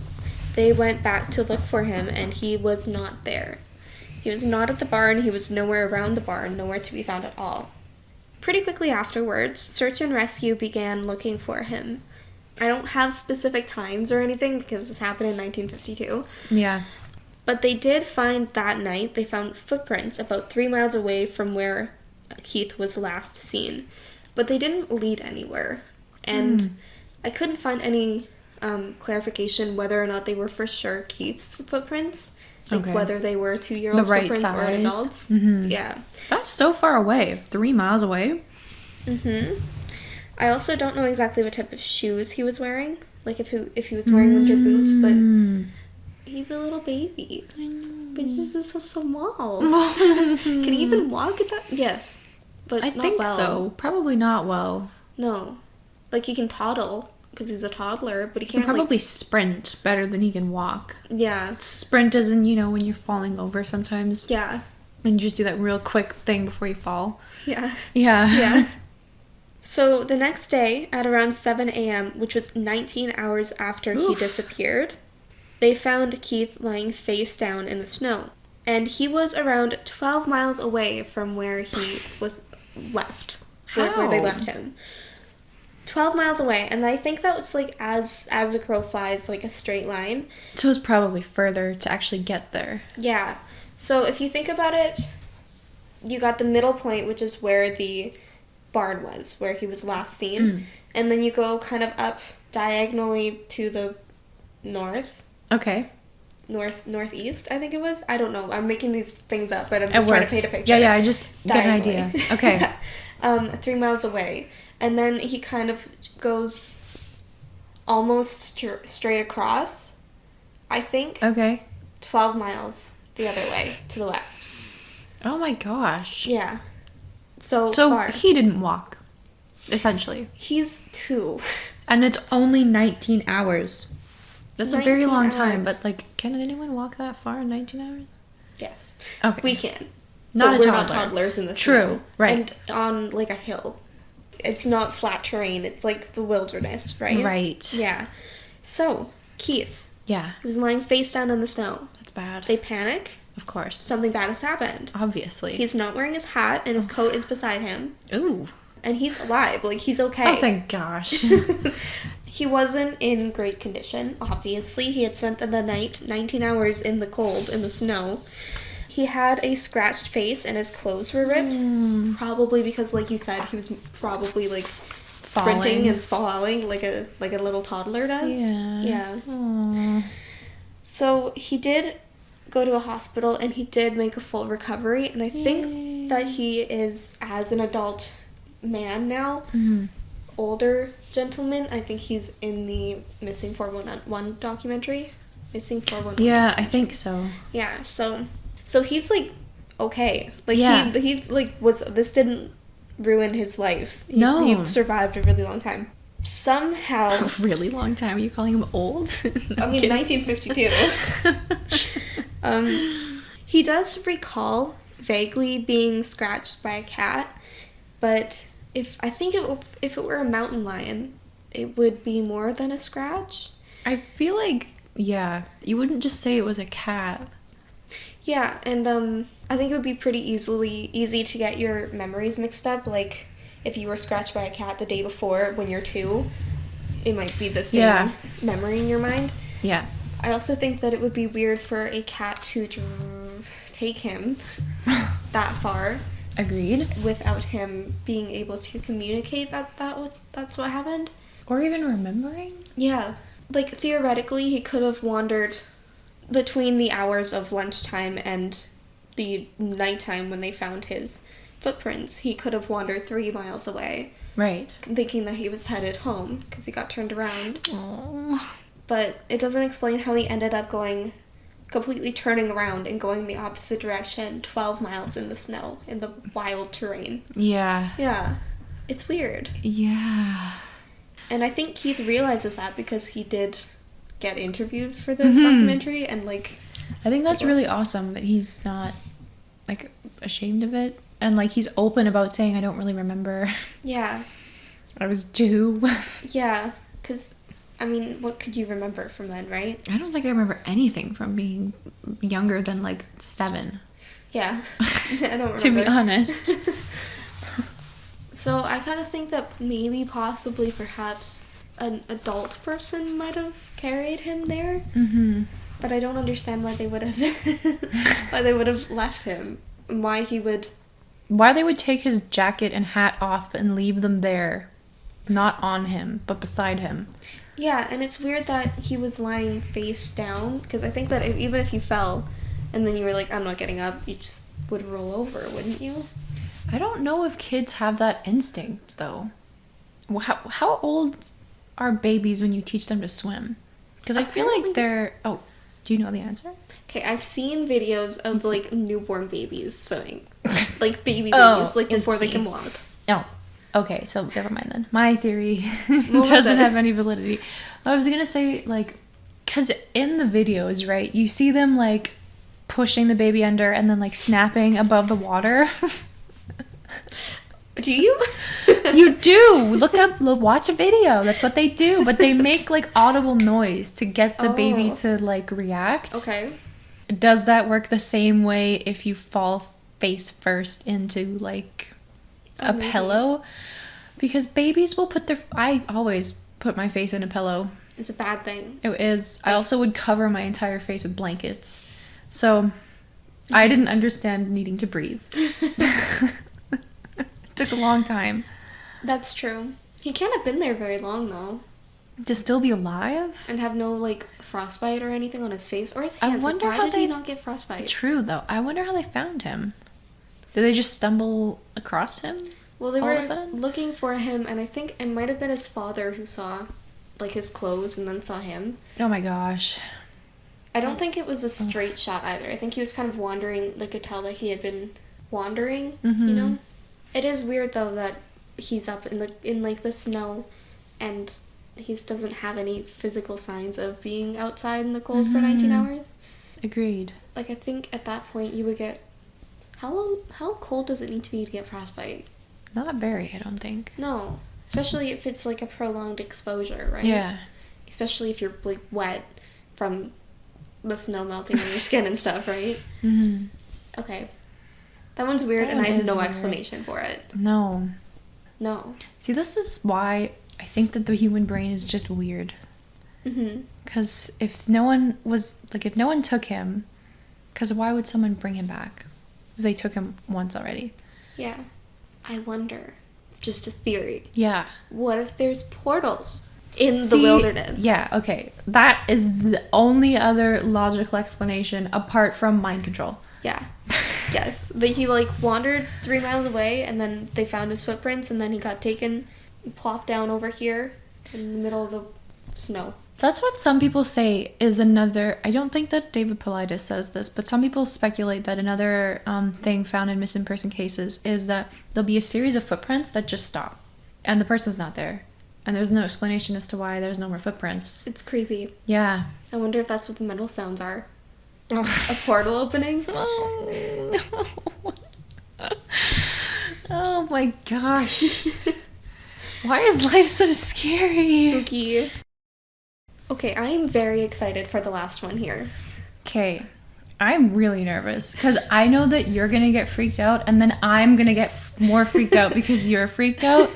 they went back to look for him, and he was not there. He was not at the barn, he was nowhere around the barn, nowhere to be found at all. Pretty quickly afterwards, search and rescue began looking for him. I don't have specific times or anything because this happened in 1952. Yeah. But they did find that night, they found footprints about 3 miles away from where Keith was last seen. But they didn't lead anywhere. And I couldn't find any clarification whether or not they were for sure Keith's footprints. Like whether they were 2-year-olds' the right footprints size. or an adult's. Yeah. That's so far away. 3 miles away? I also don't know exactly what type of shoes he was wearing. Like if he was wearing winter boots, but he's a little baby. I know. But he's just so small. Can he even walk at that? Yes. But I not think well. so. Probably not well. No. Like he can toddle because he's a toddler, but he He can can't probably sprint better than he can walk. Yeah. Sprint as in, when you're falling over sometimes. Yeah. And you just do that real quick thing before you fall. Yeah. Yeah. Yeah. So the next day at around 7 a.m., which was 19 hours after he disappeared, they found Keith lying face down in the snow. And he was around 12 miles away from where he was left. Where they left him. 12 miles away. And I think that was like as the crow flies, like a straight line. So it's probably further to actually get there. Yeah. So if you think about it, you got the middle point, which is where the barn was, where he was last seen. And then you go kind of up diagonally to the north. Okay. Northeast, I think it was. I don't know. I'm making these things up, but I'm just trying to paint a picture. Yeah, I just get an idea. Okay. 3 miles away. And then he kind of goes almost straight across, I think. Okay. 12 miles the other way, to the west. Oh my gosh. Yeah. So far. He didn't walk, essentially. He's 2. And it's only 19 hours. That's a very long time, hours. but can anyone walk that far in 19 hours? Yes. Okay. We can. Not but a we're toddler. not toddlers in the True, snow. right. And on like a hill. It's not flat terrain. It's like the wilderness, right? Right. Yeah. So, Keith. Yeah. He was lying face down in the snow. That's bad. They panic. Of course. Something bad has happened. Obviously. He's not wearing his hat and his coat is beside him. Ooh. And he's alive. Like, he's okay. Oh, thank gosh. He wasn't in great condition, obviously. He had spent the night 19 hours in the cold, in the snow. He had a scratched face and his clothes were ripped. Probably because, like you said, he was probably, like, sprinting and falling like a little toddler does. Yeah. Aww. So he did go to a hospital and he did make a full recovery. And I think that he is, as an adult man now, older gentleman. I think he's in the Missing 411 documentary. Missing 411. Yeah, I think so. Yeah, so he's like okay. Like he like was this didn't ruin his life. He survived a really long time. Somehow a really long time. Are you calling him old? No, I mean 1952. He does recall vaguely being scratched by a cat, but if it were a mountain lion, it would be more than a scratch. I feel like, yeah, you wouldn't just say it was a cat. Yeah, and I think it would be pretty easy to get your memories mixed up. Like, if you were scratched by a cat the day before when you're 2, it might be the same memory in your mind. Yeah. I also think that it would be weird for a cat to take him that far. Agreed. Without him being able to communicate that's what happened. Or even remembering? Yeah. Like, theoretically, he could have wandered between the hours of lunchtime and the nighttime when they found his footprints. He could have wandered 3 miles away. Right. Thinking that he was headed home because he got turned around. Aww. But it doesn't explain how he ended up completely turning around and going the opposite direction 12 miles in the snow, in the wild terrain. Yeah. Yeah. It's weird. Yeah. And I think Keith realizes that because he did get interviewed for this documentary and, like... I think that's really awesome that he's not, like, ashamed of it. And, like, he's open about saying, I don't really remember. Yeah. I was 2. Yeah. Because, I mean, what could you remember from then, right? I don't think I remember anything from being younger than, like, 7. Yeah. I don't remember. To be honest. So I kind of think that maybe, possibly, perhaps an adult person might have carried him there. Mm-hmm. But I don't understand why they would have left him. Why they would take his jacket and hat off and leave them there. Not on him, but beside him. Yeah, and it's weird that he was lying face down, because I think that even if you fell and then you were like, I'm not getting up, you just would roll over, wouldn't you? I don't know if kids have that instinct, though. How old are babies when you teach them to swim? Because I feel like they're... Oh, do you know the answer? Okay, I've seen videos of, like, newborn babies swimming. Like, baby babies, like, before they can walk. Oh, okay, so never mind then. My theory doesn't have any validity. I was gonna say, like... Because in the videos, right, you see them, like, pushing the baby under and then, like, snapping above the water. Do you? You do. Watch a video. That's what they do. But they make, like, audible noise to get the baby to, like, react. Okay. Does that work the same way if you fall face first into, like, a pillow? Because babies will I always put my face in a pillow. It's a bad thing. It is. I also would cover my entire face with blankets. So, I didn't understand needing to breathe. Took a long time. That's true. He can't have been there very long, though. To still be alive? And have no, like, frostbite or anything on his face or his hands. I wonder why did he not get frostbite? True, though. I wonder how they found him. Did they just stumble across him? Well, they were looking for him, and I think it might have been his father who saw, like, his clothes and then saw him. Oh my gosh. I don't think it was a straight shot either. I think he was kind of wandering. They could tell that he had been wandering, you know? It is weird, though, that he's up in the snow and he doesn't have any physical signs of being outside in the cold for 19 hours. Agreed. Like, I think at that point you would get... How cold does it need to be to get frostbite? Not very, I don't think. No. Especially if it's, like, a prolonged exposure, right? Yeah. Especially if you're, like, wet from the snow melting on your skin and stuff, right? Mm-hmm. Okay. That one's weird, and I have no explanation for it. No. No. See, this is why I think that the human brain is just weird. Mm-hmm. Because if no one took him, because why would someone bring him back if they took him once already? Yeah. I wonder. Just a theory. Yeah. What if there's portals in the wilderness? Yeah, okay. That is the only other logical explanation apart from mind control. Yeah. Yes. He like wandered 3 miles away and then they found his footprints and then he got taken and plopped down over here in the middle of the snow. That's what some people say is another... I don't think that David Paulides says this, but some people speculate that another thing found in missing person cases is that there'll be a series of footprints that just stop. And the person's not there. And there's no explanation as to why there's no more footprints. It's creepy. Yeah. I wonder if that's what the metal sounds are. A portal opening? Oh, no. Oh my gosh. Why is life so scary? Spooky. Okay, I am very excited for the last one here. Okay, I'm really nervous because I know that you're going to get freaked out and then I'm going to get more freaked out because you're freaked out.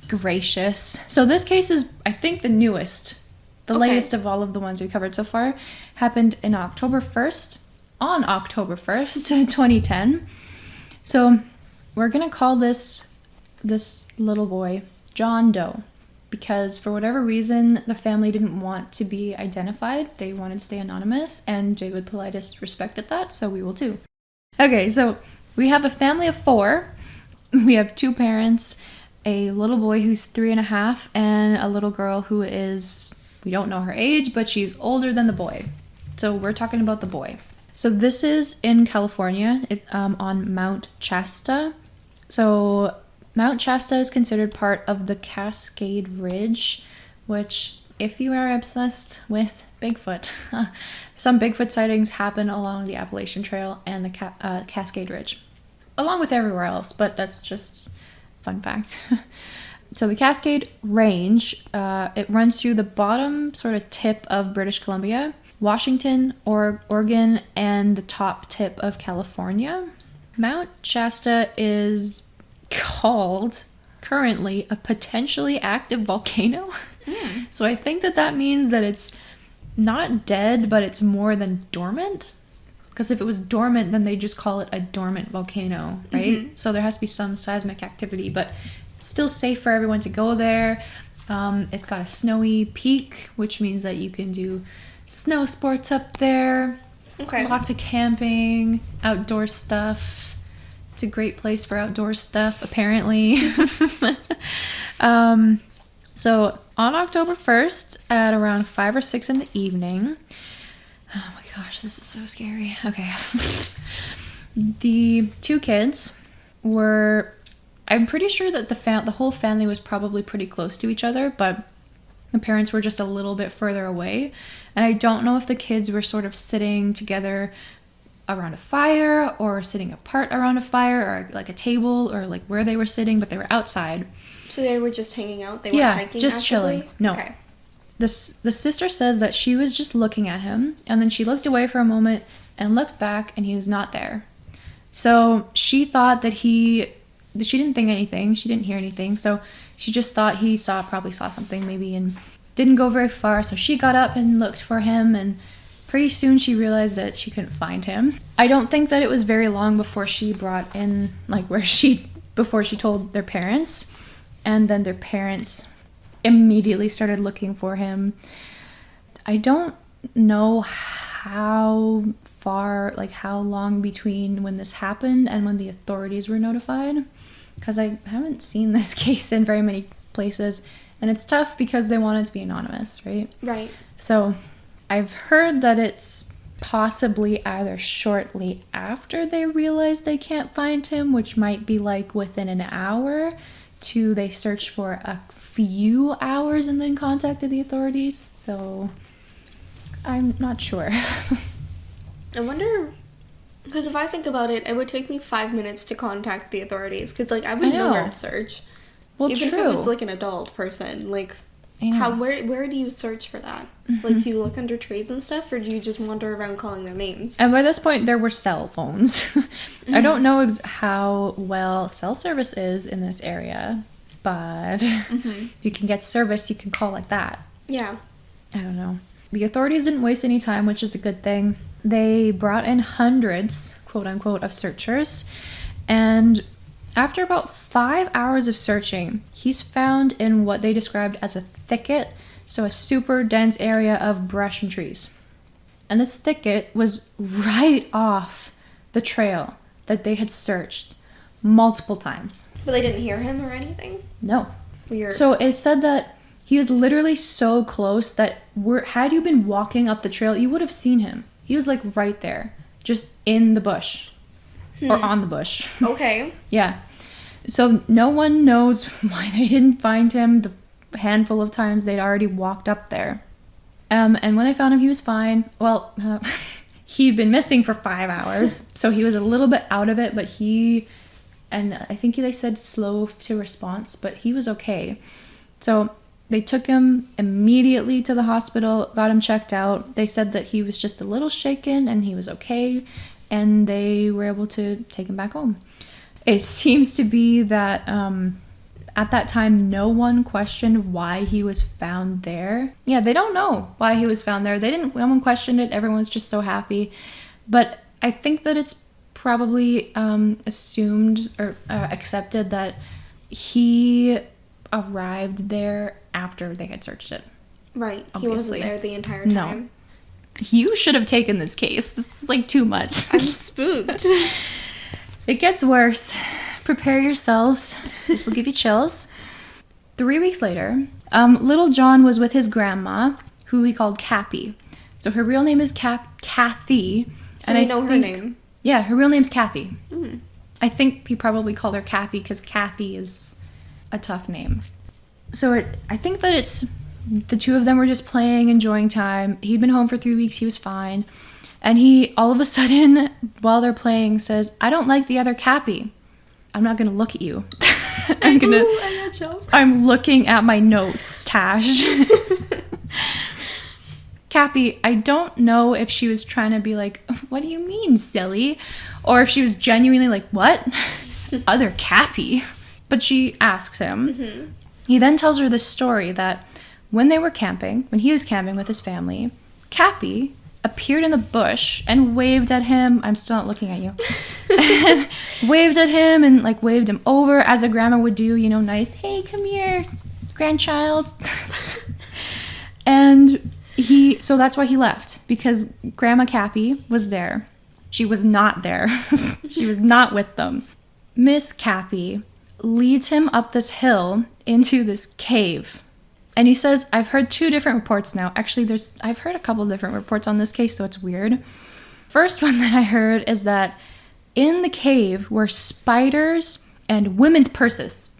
Gracious. So this case is, I think, the newest. The latest of all of the ones we covered so far. Happened in October 1st. On October 1st, 2010. So we're going to call this little boy John Doe. Because for whatever reason, the family didn't want to be identified. They wanted to stay anonymous, and David Paulides respected that, so we will too. Okay, so we have a family of 4. We have 2 parents, a little boy who's 3.5, and a little girl who is, we don't know her age, but she's older than the boy. So we're talking about the boy. So this is in California, on Mount Shasta. So Mount Shasta is considered part of the Cascade Ridge, which, if you are obsessed with Bigfoot, some Bigfoot sightings happen along the Appalachian Trail and the Cascade Ridge, along with everywhere else, but that's just fun fact. So the Cascade Range, it runs through the bottom sort of tip of British Columbia, Washington, Oregon, and the top tip of California. Mount Shasta is called currently a potentially active volcano. So I think that means that it's not dead, but it's more than dormant. Because if it was dormant, then they just call it a dormant volcano, right? Mm-hmm. So there has to be some seismic activity, but it's still safe for everyone to go there. It's got a snowy peak, which means that you can do snow sports up there. Okay. Lots of camping, outdoor stuff. It's a great place for outdoor stuff, apparently. So on October 1st at around 5 or 6 in the evening, oh my gosh, this is so scary. Okay. The 2 kids were, I'm pretty sure that the whole family was probably pretty close to each other, but the parents were just a little bit further away. And I don't know if the kids were sort of sitting together around a fire or sitting apart around a fire or like a table or like where they were sitting, but they were outside. So they were just hanging out? They weren't hiking just actively? Chilling. No. Okay. The sister says that she was just looking at him and then she looked away for a moment and looked back and he was not there. So she thought that she didn't think anything. She didn't hear anything. So she just thought he probably saw something maybe and didn't go very far. So she got up and looked for him and pretty soon she realized that she couldn't find him. I don't think that it was very long before she brought in, before she told their parents. And then their parents immediately started looking for him. I don't know how long between when this happened and when the authorities were notified. Because I haven't seen this case in very many places. And it's tough because they want it to be anonymous, right? Right. So I've heard that it's possibly either shortly after they realize they can't find him, which might be like within an hour, to they search for a few hours and then contacted the authorities. So I'm not sure. I wonder, because if I think about it, it would take me 5 minutes to contact the authorities because I wouldn't know where to search. Well, even if it was an adult person, where do you search for that? Mm-hmm. Do you look under trees and stuff, or do you just wander around calling their names? And by this point, there were cell phones. Mm-hmm. I don't know how well cell service is in this area. but you can get service, you can call like that. Yeah. I don't know. The authorities didn't waste any time, which is a good thing. They brought in hundreds, quote unquote, of searchers. And after about 5 hours of searching, he's found in what they described as a thicket, so a super dense area of brush and trees. And this thicket was right off the trail that they had searched multiple times. But they didn't hear him or anything? No. Weird. So it said that he was literally so close that had you been walking up the trail, you would have seen him. He was like right there, just in the bush. Or on the bush. Okay. Yeah. So no one knows why they didn't find him the handful of times they'd already walked up there. And when they found him, he was fine. Well, he'd been missing for 5 hours, so he was a little bit out of it, but and I think they said slow to response, but he was okay. So they took him immediately to the hospital, got him checked out. They said that he was just a little shaken and he was okay, and they were able to take him back home. It seems to be that at that time, no one questioned why he was found there. Yeah, they don't know why he was found there. No one questioned it. Everyone's just so happy. But I think that it's probably assumed or accepted that he arrived there after they had searched it. Right. Obviously. He wasn't there the entire time. No. You should have taken this case. This is like too much. I'm spooked. It gets worse. Prepare yourselves. This will give you chills. 3 weeks later, little John was with his grandma, who he called Cappy. So her real name is Kathy. So we know her name. Yeah, her real name's Kathy. I think he probably called her Cappy because Kathy is a tough name. So I think that it's the two of them were just playing, enjoying time. He'd been home for 3 weeks. He was fine. And he, all of a sudden, while they're playing, says, "I don't like the other Cappy. I'm not going to look at you." I got chills. I'm looking at my notes, Tash. Cappy, I don't know if she was trying to be like, "What do you mean, silly?" Or if she was genuinely like, "What? Other Cappy?" But she asks him. He then tells her this story that when he was camping with his family, Cappy appeared in the bush and waved at him. I'm still not looking at you. Waved at him and like waved him over as a grandma would do, nice, "Hey, come here, grandchild." And so that's why he left, because Grandma Cappy was there. She was not there. She was not with them. Miss Cappy leads him up this hill into this cave. And he says, I've heard 2 different reports now. Actually, I've heard a couple different reports on this case, so it's weird. First one that I heard is that in the cave were spiders and women's purses.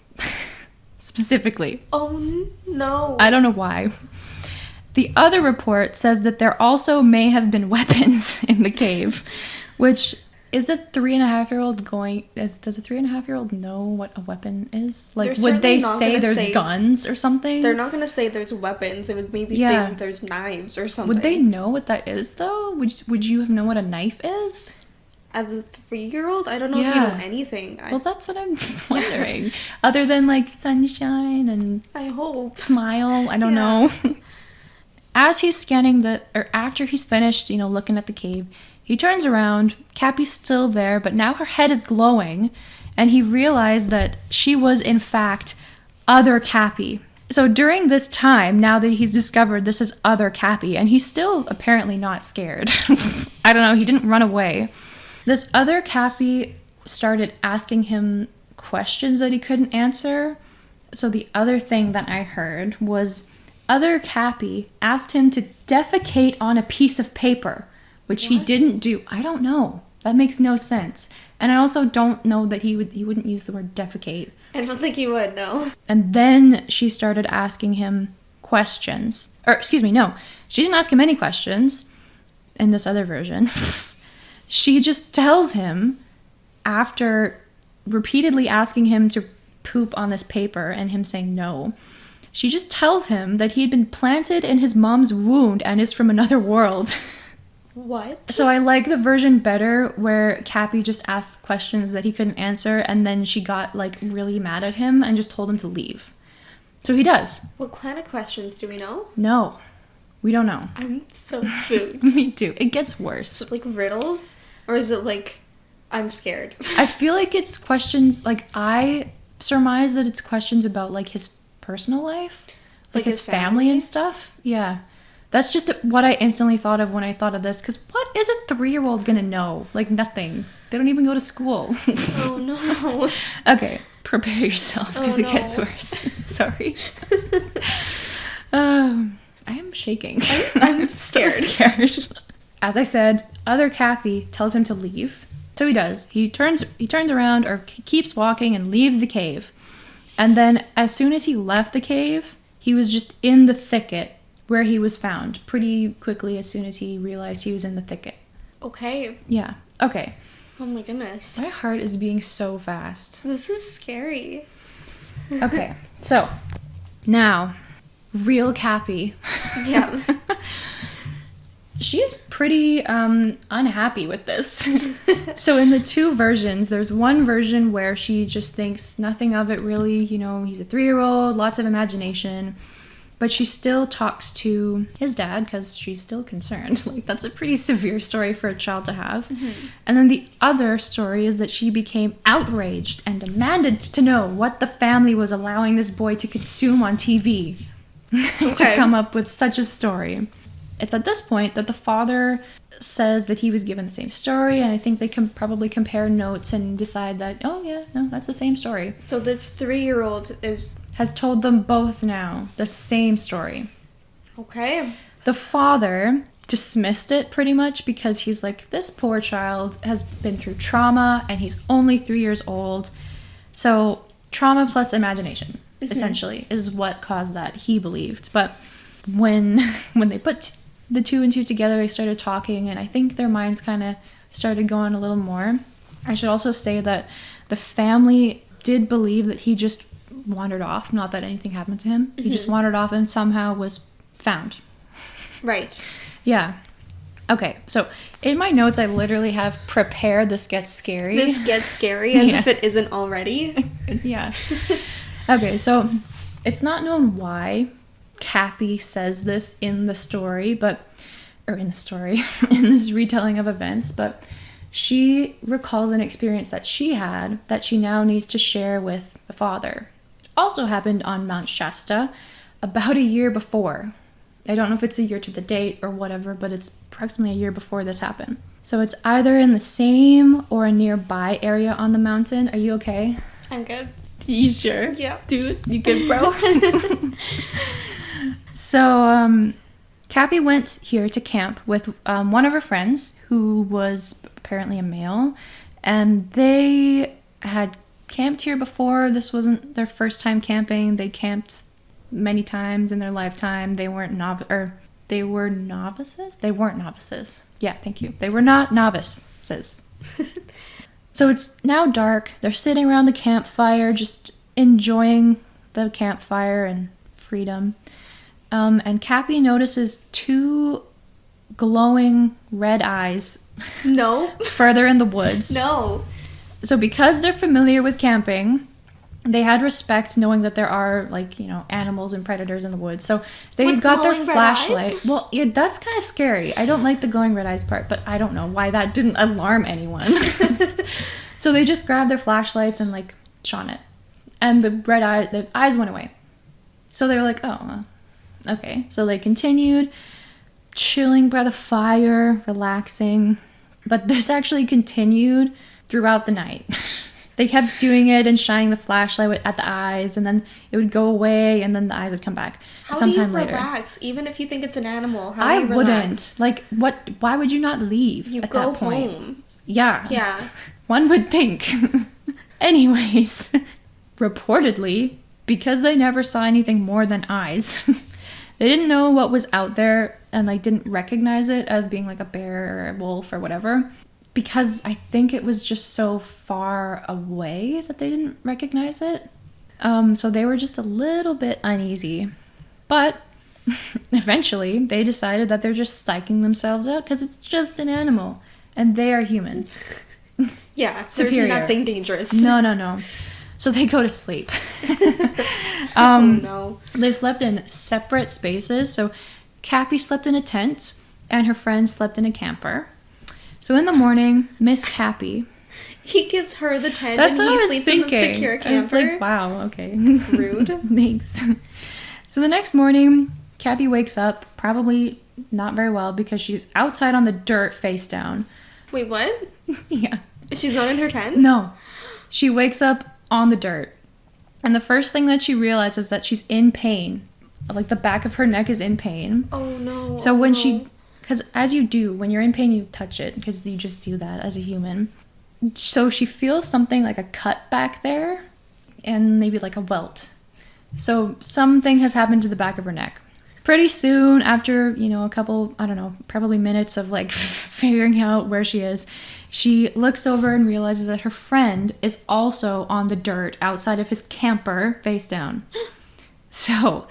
Specifically. Oh, no. I don't know why. The other report says that there also may have been weapons in the cave, which is a 3.5-year-old does a 3.5-year-old know what a weapon is? Like, would they say there's guns or something? They're not going to say there's weapons. It would maybe say that there's knives or something. Would they know what that is, though? Would you have known what a knife is? As a 3-year-old, I don't know if you know anything. Well, that's what I'm wondering. Other than, like, sunshine and... I hope. Smile. I don't know. As he's scanning after he's finished, looking at the cave, he turns around. Cappy's still there, but now her head is glowing, and he realized that she was, in fact, other Cappy. So during this time, now that he's discovered this is other Cappy, and he's still apparently not scared. I don't know, he didn't run away. This other Cappy started asking him questions that he couldn't answer. So the other thing that I heard was other Cappy asked him to defecate on a piece of paper, which he didn't do. I don't know. That makes no sense. And I also don't know that he wouldn't use the word defecate. I don't think he would, no. And then she started asking him questions. Or, excuse me, no. She didn't ask him any questions in this other version. She just tells him, after repeatedly asking him to poop on this paper and him saying no, she just tells him that he'd been planted in his mom's wound and is from another world. What? So I like the version better where Cappy just asked questions that he couldn't answer, and then she got like really mad at him and just told him to leave. So he does. What kind of questions do we know? No, we don't know. I'm so spooked. Me too. It gets worse. Is it like riddles? Or is it like, I'm scared? I feel like it's questions, like I surmise that it's questions about like his personal life. Like his family and stuff. Yeah. That's just what I instantly thought of when I thought of this. Because what is a 3-year-old going to know? Like nothing. They don't even go to school. Oh, no. Okay. Prepare yourself because it gets worse. Sorry. I am shaking. I'm scared. So scared. As I said, other Cappy tells him to leave. So he does. He turns around or keeps walking and leaves the cave. And then as soon as he left the cave, he was just in the thicket where he was found pretty quickly as soon as he realized he was in the thicket. Okay. Yeah. Okay. Oh my goodness. My heart is beating so fast. This is scary. Okay. So, now, real Cappy. Yeah. She's pretty unhappy with this. So in the 2 versions, there's one version where she just thinks nothing of it really, you know, he's a 3-year-old, lots of imagination, but she still talks to his dad because she's still concerned. Like, that's a pretty severe story for a child to have. Mm-hmm. And then the other story is that she became outraged and demanded to know what the family was allowing this boy to consume on TV to come up with such a story. It's at this point that the father says that he was given the same story, and I think they can probably compare notes and decide that, oh yeah, no, that's the same story. So this 3-year-old has told them both now the same story. Okay. The father dismissed it pretty much because he's like, this poor child has been through trauma and he's only 3 years old. So trauma plus imagination, essentially, is what caused that, he believed. But when they put the 2 and 2 together, they started talking, and I think their minds kind of started going a little more. I should also say that the family did believe that he just wandered off, not that anything happened to him. He just wandered off and somehow was found. Right. Yeah. Okay, so in my notes, I literally have prepare, this gets scary. This gets scary, as if it isn't already. Yeah. Okay, so it's not known why Cappy says this in the story, in this retelling of events, but she recalls an experience that she had that she now needs to share with the father. It also happened on Mount Shasta about a year before. I don't know if it's a year to the date or whatever, but it's approximately a year before this happened. So it's either in the same or a nearby area on the mountain. Are you okay? I'm good. You sure? Yeah. Dude, you good, bro? So, Cappy went here to camp with one of her friends who was apparently a male, and they had camped here before. This wasn't their first time camping. They camped many times in their lifetime. They were novices? They weren't novices. Yeah, thank you. They were not novices. So it's now dark. They're sitting around the campfire, just enjoying the campfire and freedom. And Cappy notices 2 glowing red eyes. No. Further in the woods. No. So because they're familiar with camping, they had respect knowing that there are, like, you know, animals and predators in the woods. So they With got their glowing red flashlight. eyes? Well, yeah, that's kind of scary. I don't like the glowing red eyes part, but I don't know why that didn't alarm anyone. So they just grabbed their flashlights and, like, shone it. And the eyes went away. So they were like, oh, okay. So they continued chilling by the fire, relaxing. But this actually continued throughout the night. They kept doing it and shining the flashlight at the eyes, and then it would go away, and then the eyes would come back sometime later. How do you relax? Even if you think it's an animal, how do you relax? Wouldn't. Like, what? Why would you not leave You at go that point? home. Yeah. Yeah. One would think. Anyways, reportedly, because they never saw anything more than eyes, they didn't know what was out there and, like, didn't recognize it as being like a bear or a wolf or whatever. Because I think it was just so far away that they didn't recognize it. So they were just a little bit uneasy. But eventually, they decided that they're just psyching themselves out because it's just an animal. And they are humans. Yeah, Superior. there's nothing dangerous. No. So they go to sleep. Oh, no. They slept in separate spaces. So Cappy slept in a tent and her friend slept in a camper. So in the morning, Miss Cappy... He gives her the tent That's and what he I was sleeps thinking. in the secure camper. I was like, wow, okay. Rude. Thanks. So the next morning, Cappy wakes up, probably not very well because she's outside on the dirt face down. Wait, what? Yeah. She's not in her tent? No. She wakes up on the dirt. And the first thing that she realizes is that she's in pain. Like the back of her neck is in pain. Oh, no. So when she... Because as you do, when you're in pain, you touch it. Because you just do that as a human. So she feels something like a cut back there. And maybe like a welt. So something has happened to the back of her neck. Pretty soon, after, a couple, I don't know, probably minutes of like figuring out where she is, she looks over and realizes that her friend is also on the dirt outside of his camper, face down. So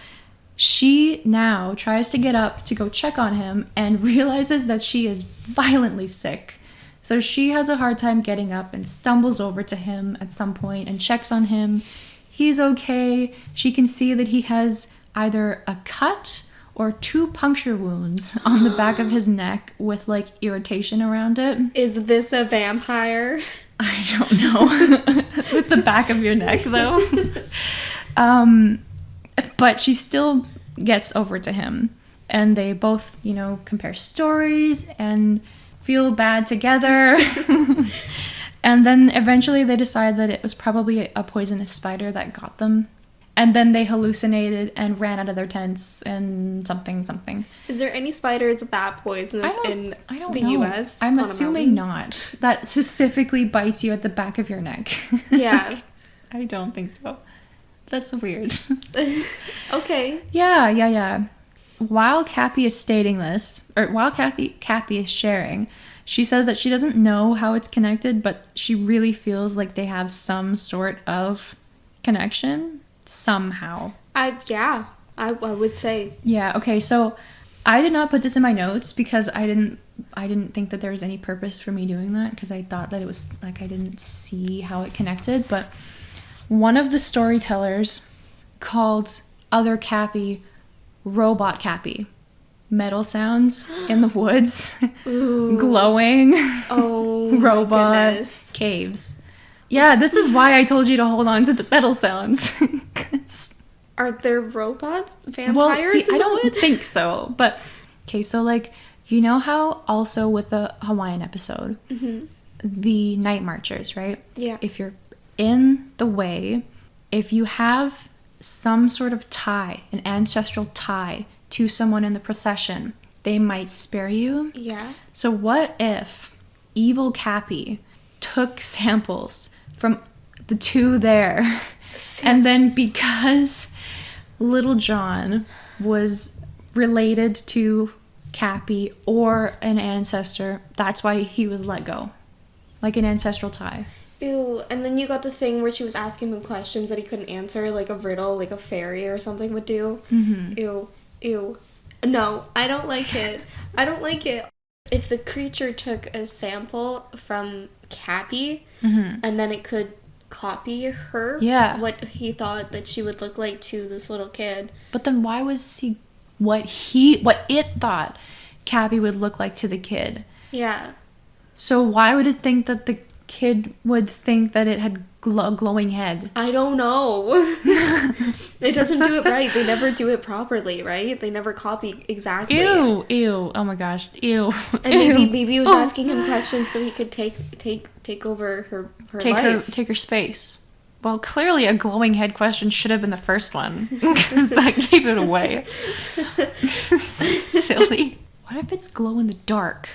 she now tries to get up to go check on him and realizes that she is violently sick. So she has a hard time getting up and stumbles over to him at some point and checks on him. He's okay. She can see that he has either a cut or 2 puncture wounds on the back of his neck with like irritation around it. Is this a vampire? I don't know. With the back of your neck though. But she still gets over to him and they both, compare stories and feel bad together. And then eventually they decide that it was probably a poisonous spider that got them. And then they hallucinated and ran out of their tents and something. Is there any spiders that poisonous in the know. U.S.? I'm assuming not. That specifically bites you at the back of your neck. Yeah. I don't think so. That's weird. Okay. Yeah. While Cappy is stating this, or while Cappy is sharing, she says that she doesn't know how it's connected, but she really feels like they have some sort of connection somehow. I would say. Yeah, okay, so I did not put this in my notes because I didn't think that there was any purpose for me doing that because I thought that it was like I didn't see how it connected, but one of the storytellers called other Cappy Robot Cappy. Metal sounds in the woods. Ooh. Glowing. Oh, robot goodness. Caves. Yeah, this is why I told you to hold on to the metal sounds. Are there robots? Vampires in I the don't woods? think so. But, okay, so like, you know how also with the Hawaiian episode, the night marchers, right? Yeah. If you're in the way, if you have some sort of tie, an ancestral tie to someone in the procession, they might spare you. Yeah. So what if evil Cappy took samples from the 2 there, and then because Little John was related to Cappy or an ancestor, that's why he was let go, like an ancestral tie. Ew, and then you got the thing where she was asking him questions that he couldn't answer, like a riddle, like a fairy or something would do. Ew. No, I don't like it. If the creature took a sample from Cappy, and then it could copy her, what he thought that she would look like to this little kid. But then why was he what it thought Cappy would look like to the kid? Yeah. So why would it think that the kid would think that it had glowing head? I don't know. It doesn't do it right. They never do it properly, right? They never copy exactly. Ew. Oh my gosh. Ew. And maybe he was asking him questions so he could take over her life. Take her space. Well, clearly a glowing head question should have been the first one, because that gave it away. Silly. What if it's glow in the dark?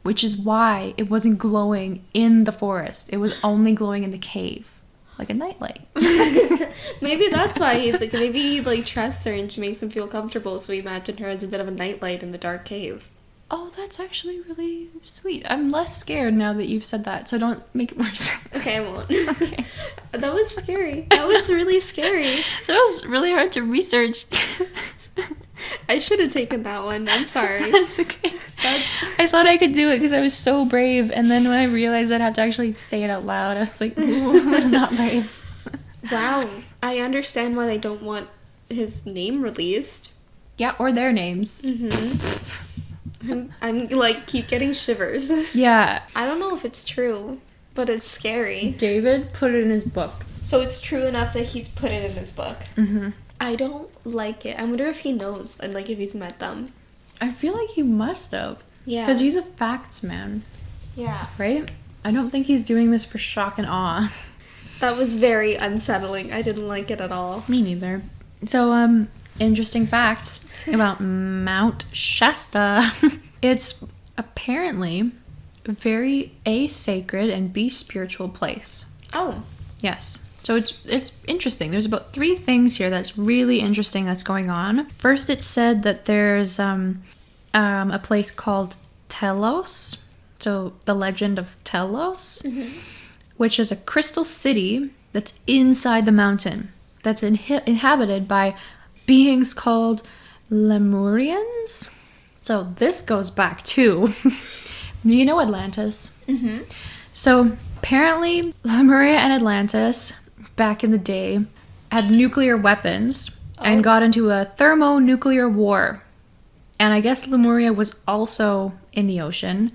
Which is why it wasn't glowing in the forest. It was only glowing in the cave. Like a nightlight. Maybe that's why he trusts her and makes him feel comfortable, so he imagined her as a bit of a nightlight in the dark cave. Oh, that's actually really sweet. I'm less scared now that you've said that, so don't make it worse. Okay, I won't. Okay. That was scary. That was really scary. That was really hard to research. I should have taken that one. I'm sorry. That's okay. I thought I could do it because I was so brave, and then when I realized I'd have to actually say it out loud, I was like, ooh, I'm not brave. Wow. I understand why they don't want his name released. Yeah, or their names. I'm like, keep getting shivers. Yeah. I don't know if it's true, but it's scary. David put it in his book. So it's true enough that he's put it in his book. Mm-hmm. I don't like it. I wonder if he knows, and like if he's met them. I feel like he must have. Yeah. Because he's a facts man. Yeah. Right? I don't think he's doing this for shock and awe. That was very unsettling. I didn't like it at all. Me neither. So, interesting facts about Mount Shasta. It's apparently a very A, sacred, and B, spiritual place. Oh. Yes. So it's interesting. There's about 3 things here that's really interesting that's going on. First, it said that there's a place called Telos. So the legend of Telos, which is a crystal city that's inside the mountain, that's inhabited by beings called Lemurians. So this goes back to, you know, Atlantis. Mm-hmm. So apparently Lemuria and Atlantis back in the day had nuclear weapons and got into a thermonuclear war. And I guess Lemuria was also in the ocean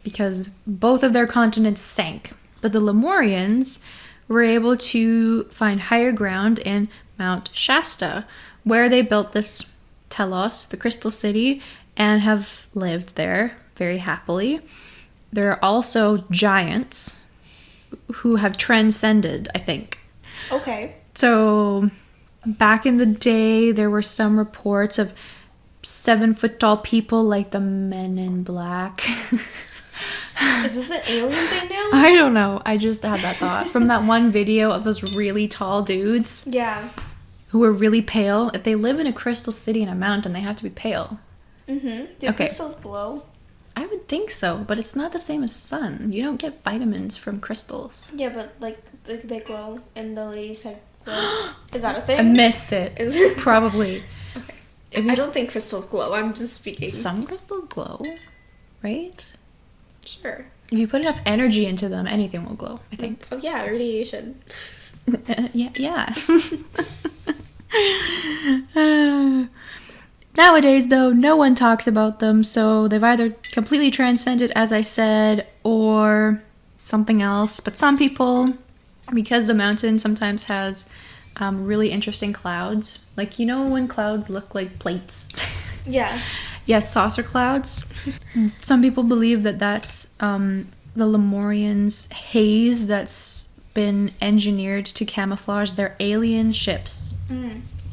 because both of their continents sank. But the Lemurians were able to find higher ground in Mount Shasta, where they built this Telos, the crystal city, and have lived there very happily. There are also giants who have transcended, I think. Okay. So back in the day, there were some reports of 7-foot tall people like the Men in Black. Is this an alien thing now? I don't know. I just had that thought from that one video of those really tall dudes. Yeah. Who are really pale. If they live in a crystal city in a mountain, they have to be pale. Mm-hmm. Do crystals glow? I would think so, but it's not the same as sun. You don't get vitamins from crystals. Yeah, but like they glow, and the ladies had glow. Is that a thing? I missed it. Is it? Probably. Okay. I don't think crystals glow. I'm just speaking. Some crystals glow, right? Sure. If you put enough energy into them, anything will glow, I think. Oh yeah, radiation. Yeah. Nowadays, though, no one talks about them, so they've either completely transcended, as I said, or something else. But some people, because the mountain sometimes has really interesting clouds, like, you know when clouds look like plates? Yeah. Yes, saucer clouds. Some people believe that that's the Lemurians' haze that's been engineered to camouflage their alien ships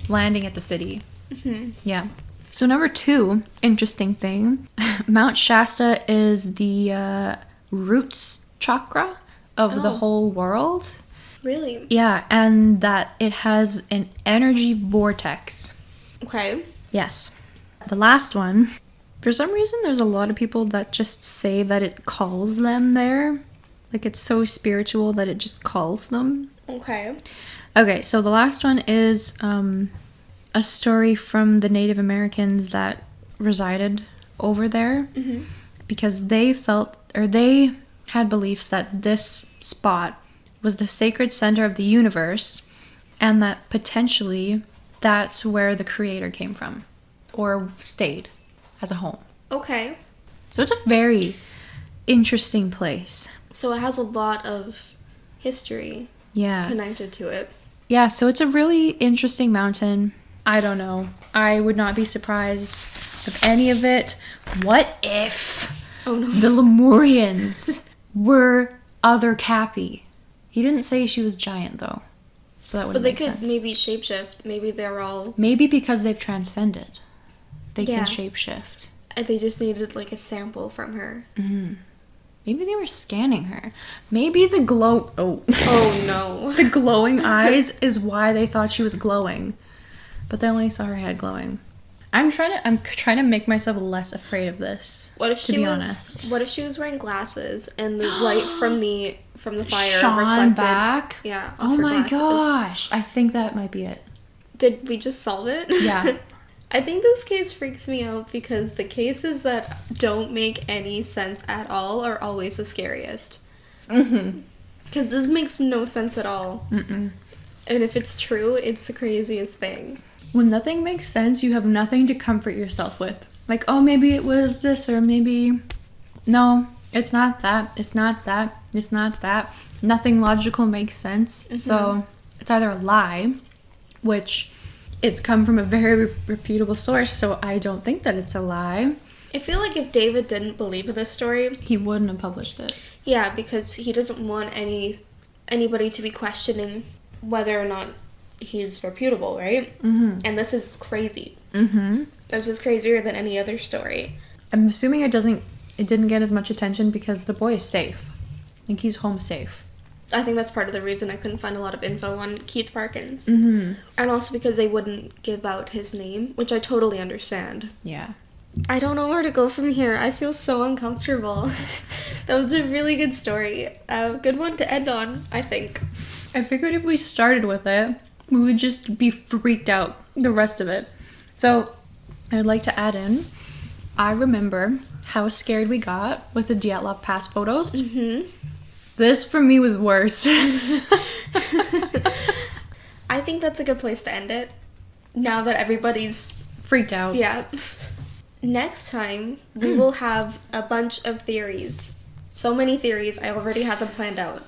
landing at the city. Mm-hmm. Yeah. So number 2, interesting thing, Mount Shasta is the roots chakra of the whole world. Really? Yeah, and that it has an energy vortex. Okay. Yes. The last one, for some reason there's a lot of people that just say that it calls them there. Like it's so spiritual that it just calls them. Okay. Okay, so the last one is a story from the Native Americans that resided over there, because they felt, or they had beliefs that this spot was the sacred center of the universe, and that potentially that's where the creator came from or stayed as a home. Okay. So it's a very interesting place. So it has a lot of history connected to it. Yeah, so it's a really interesting mountain. I don't know. I would not be surprised of any of it. What if the Lemurians were other Cappy? He didn't say she was giant, though. So that wouldn't make sense. But they could maybe shapeshift. Maybe they're all... Maybe because they've transcended. They can shapeshift. And they just needed, like, a sample from her. Mm-hmm. Maybe they were scanning her. Maybe the glow... Oh no. The glowing eyes is why they thought she was glowing. But they only saw her head glowing. I'm trying to make myself less afraid of this. What if she honest. What if she was wearing glasses and the light from the fire shone reflected back? Yeah. Oh my gosh. I think that might be it. Did we just solve it? Yeah. I think this case freaks me out because the cases that don't make any sense at all are always the scariest. Mm-hmm. Because this makes no sense at all. Mm-mm. And if it's true, it's the craziest thing. When nothing makes sense, you have nothing to comfort yourself with. Like, oh, maybe it was this, or maybe... No, it's not that. It's not that. It's not that. Nothing logical makes sense. Mm-hmm. So it's either a lie, which it's come from a very reputable source, so I don't think that it's a lie. I feel like if David didn't believe in this story... He wouldn't have published it. Yeah, because he doesn't want anybody to be questioning whether or not he's reputable, right? Mm-hmm. And this is crazy. Mm-hmm. This is crazier than any other story. I'm assuming it didn't get as much attention because the boy is safe. I think he's home safe. I think that's part of the reason I couldn't find a lot of info on Keith Parkins. Mm-hmm. And also because they wouldn't give out his name, which I totally understand. Yeah. I don't know where to go from here. I feel so uncomfortable. That was a really good story. A good one to end on, I think. I figured if we started with it, we would just be freaked out the rest of it. So, I'd like to add in, I remember how scared we got with the Dyatlov Pass photos. Mm-hmm. This, for me, was worse. I think that's a good place to end it. Now that everybody's... freaked out. Yeah. Next time, we will have a bunch of theories. So many theories, I already have them planned out.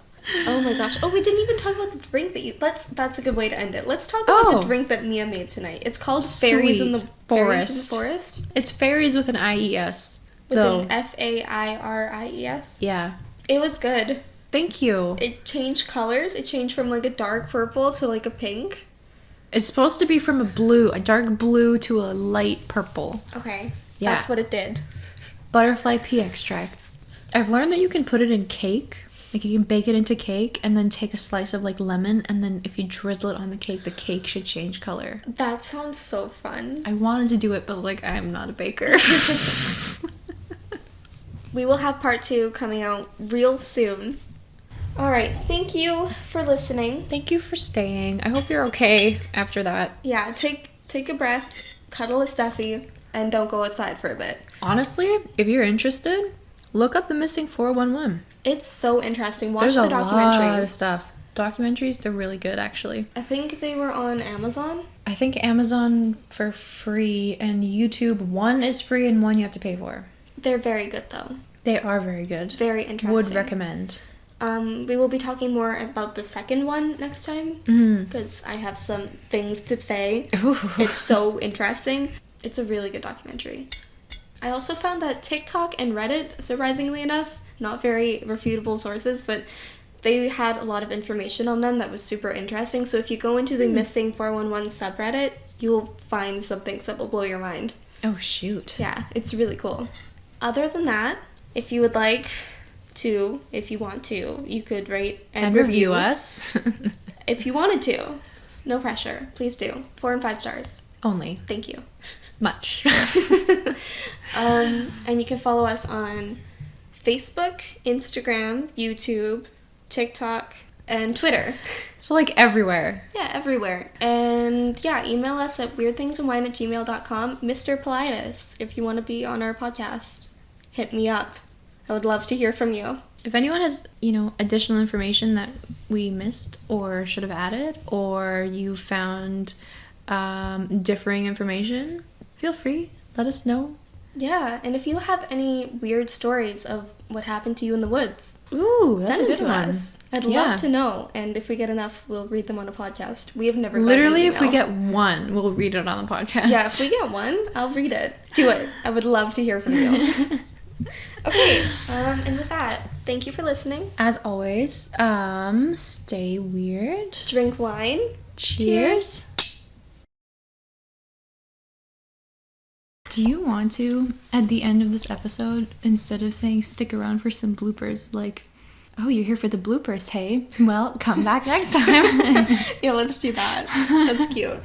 Oh my gosh. Oh, we didn't even talk about the drink that you... That's a good way to end it. Let's talk about the drink that Mia made tonight. It's called Fairies in the Forest. It's fairies with an I-E-S. With an F-A-I-R-I-E-S. Yeah. It was good. Thank you. It changed colors. It changed from like a dark purple to like a pink. It's supposed to be from a dark blue to a light purple. Okay. Yeah. That's what it did. Butterfly pea extract. I've learned that you can put it in cake. Like, you can bake it into cake and then take a slice of, like, lemon, and then if you drizzle it on the cake should change color. That sounds so fun. I wanted to do it, but, like, I'm not a baker. We will have part 2 coming out real soon. All right. Thank you for listening. Thank you for staying. I hope you're okay after that. Yeah. Take a breath, cuddle a stuffy, and don't go outside for a bit. Honestly, if you're interested, look up the missing 411. It's so interesting. Watch There's the a documentaries. lot of stuff. Documentaries, they're really good, actually. I think they were on Amazon. I think Amazon for free and YouTube, one is free and one you have to pay for. They're very good, though. They are very good. Very interesting. Would recommend. We will be talking more about the second one next time because I have some things to say. Ooh. It's so interesting. It's a really good documentary. I also found that TikTok and Reddit, surprisingly enough, not very refutable sources, but they had a lot of information on them that was super interesting. So if you go into the Missing 411 subreddit, you will find some things that will blow your mind. Oh, shoot. Yeah, it's really cool. Other than that, if you would like to, if you want to, you could rate and review us. If you wanted to. No pressure. Please do. 4 and 5 stars. Only. Thank you. Much. And you can follow us on Facebook, Instagram, YouTube, TikTok, and Twitter. So, like, everywhere. Yeah, everywhere. And yeah, email us at weirdthingsandwine@gmail.com. Mr. Politis, if you want to be on our podcast, hit me up. I would love to hear from you. If anyone has, additional information that we missed or should have added, or you found differing information, feel free. Let us know. Yeah, and if you have any weird stories of what happened to you in the woods, ooh, that's send a them good to one. us. I'd love to know. And if we get enough, we'll read them on a podcast. We have never gotten Literally, an if we email. get one, we'll read it on the podcast. Yeah, if we get one, I'll read it. Do it. I would love to hear from you. Okay, and with that, thank you for listening. As always, stay weird. Drink wine. Cheers. Do you want to, at the end of this episode, instead of saying stick around for some bloopers, like, oh, you're here for the bloopers, hey? Well, come back next time. Yeah, let's do that. That's cute.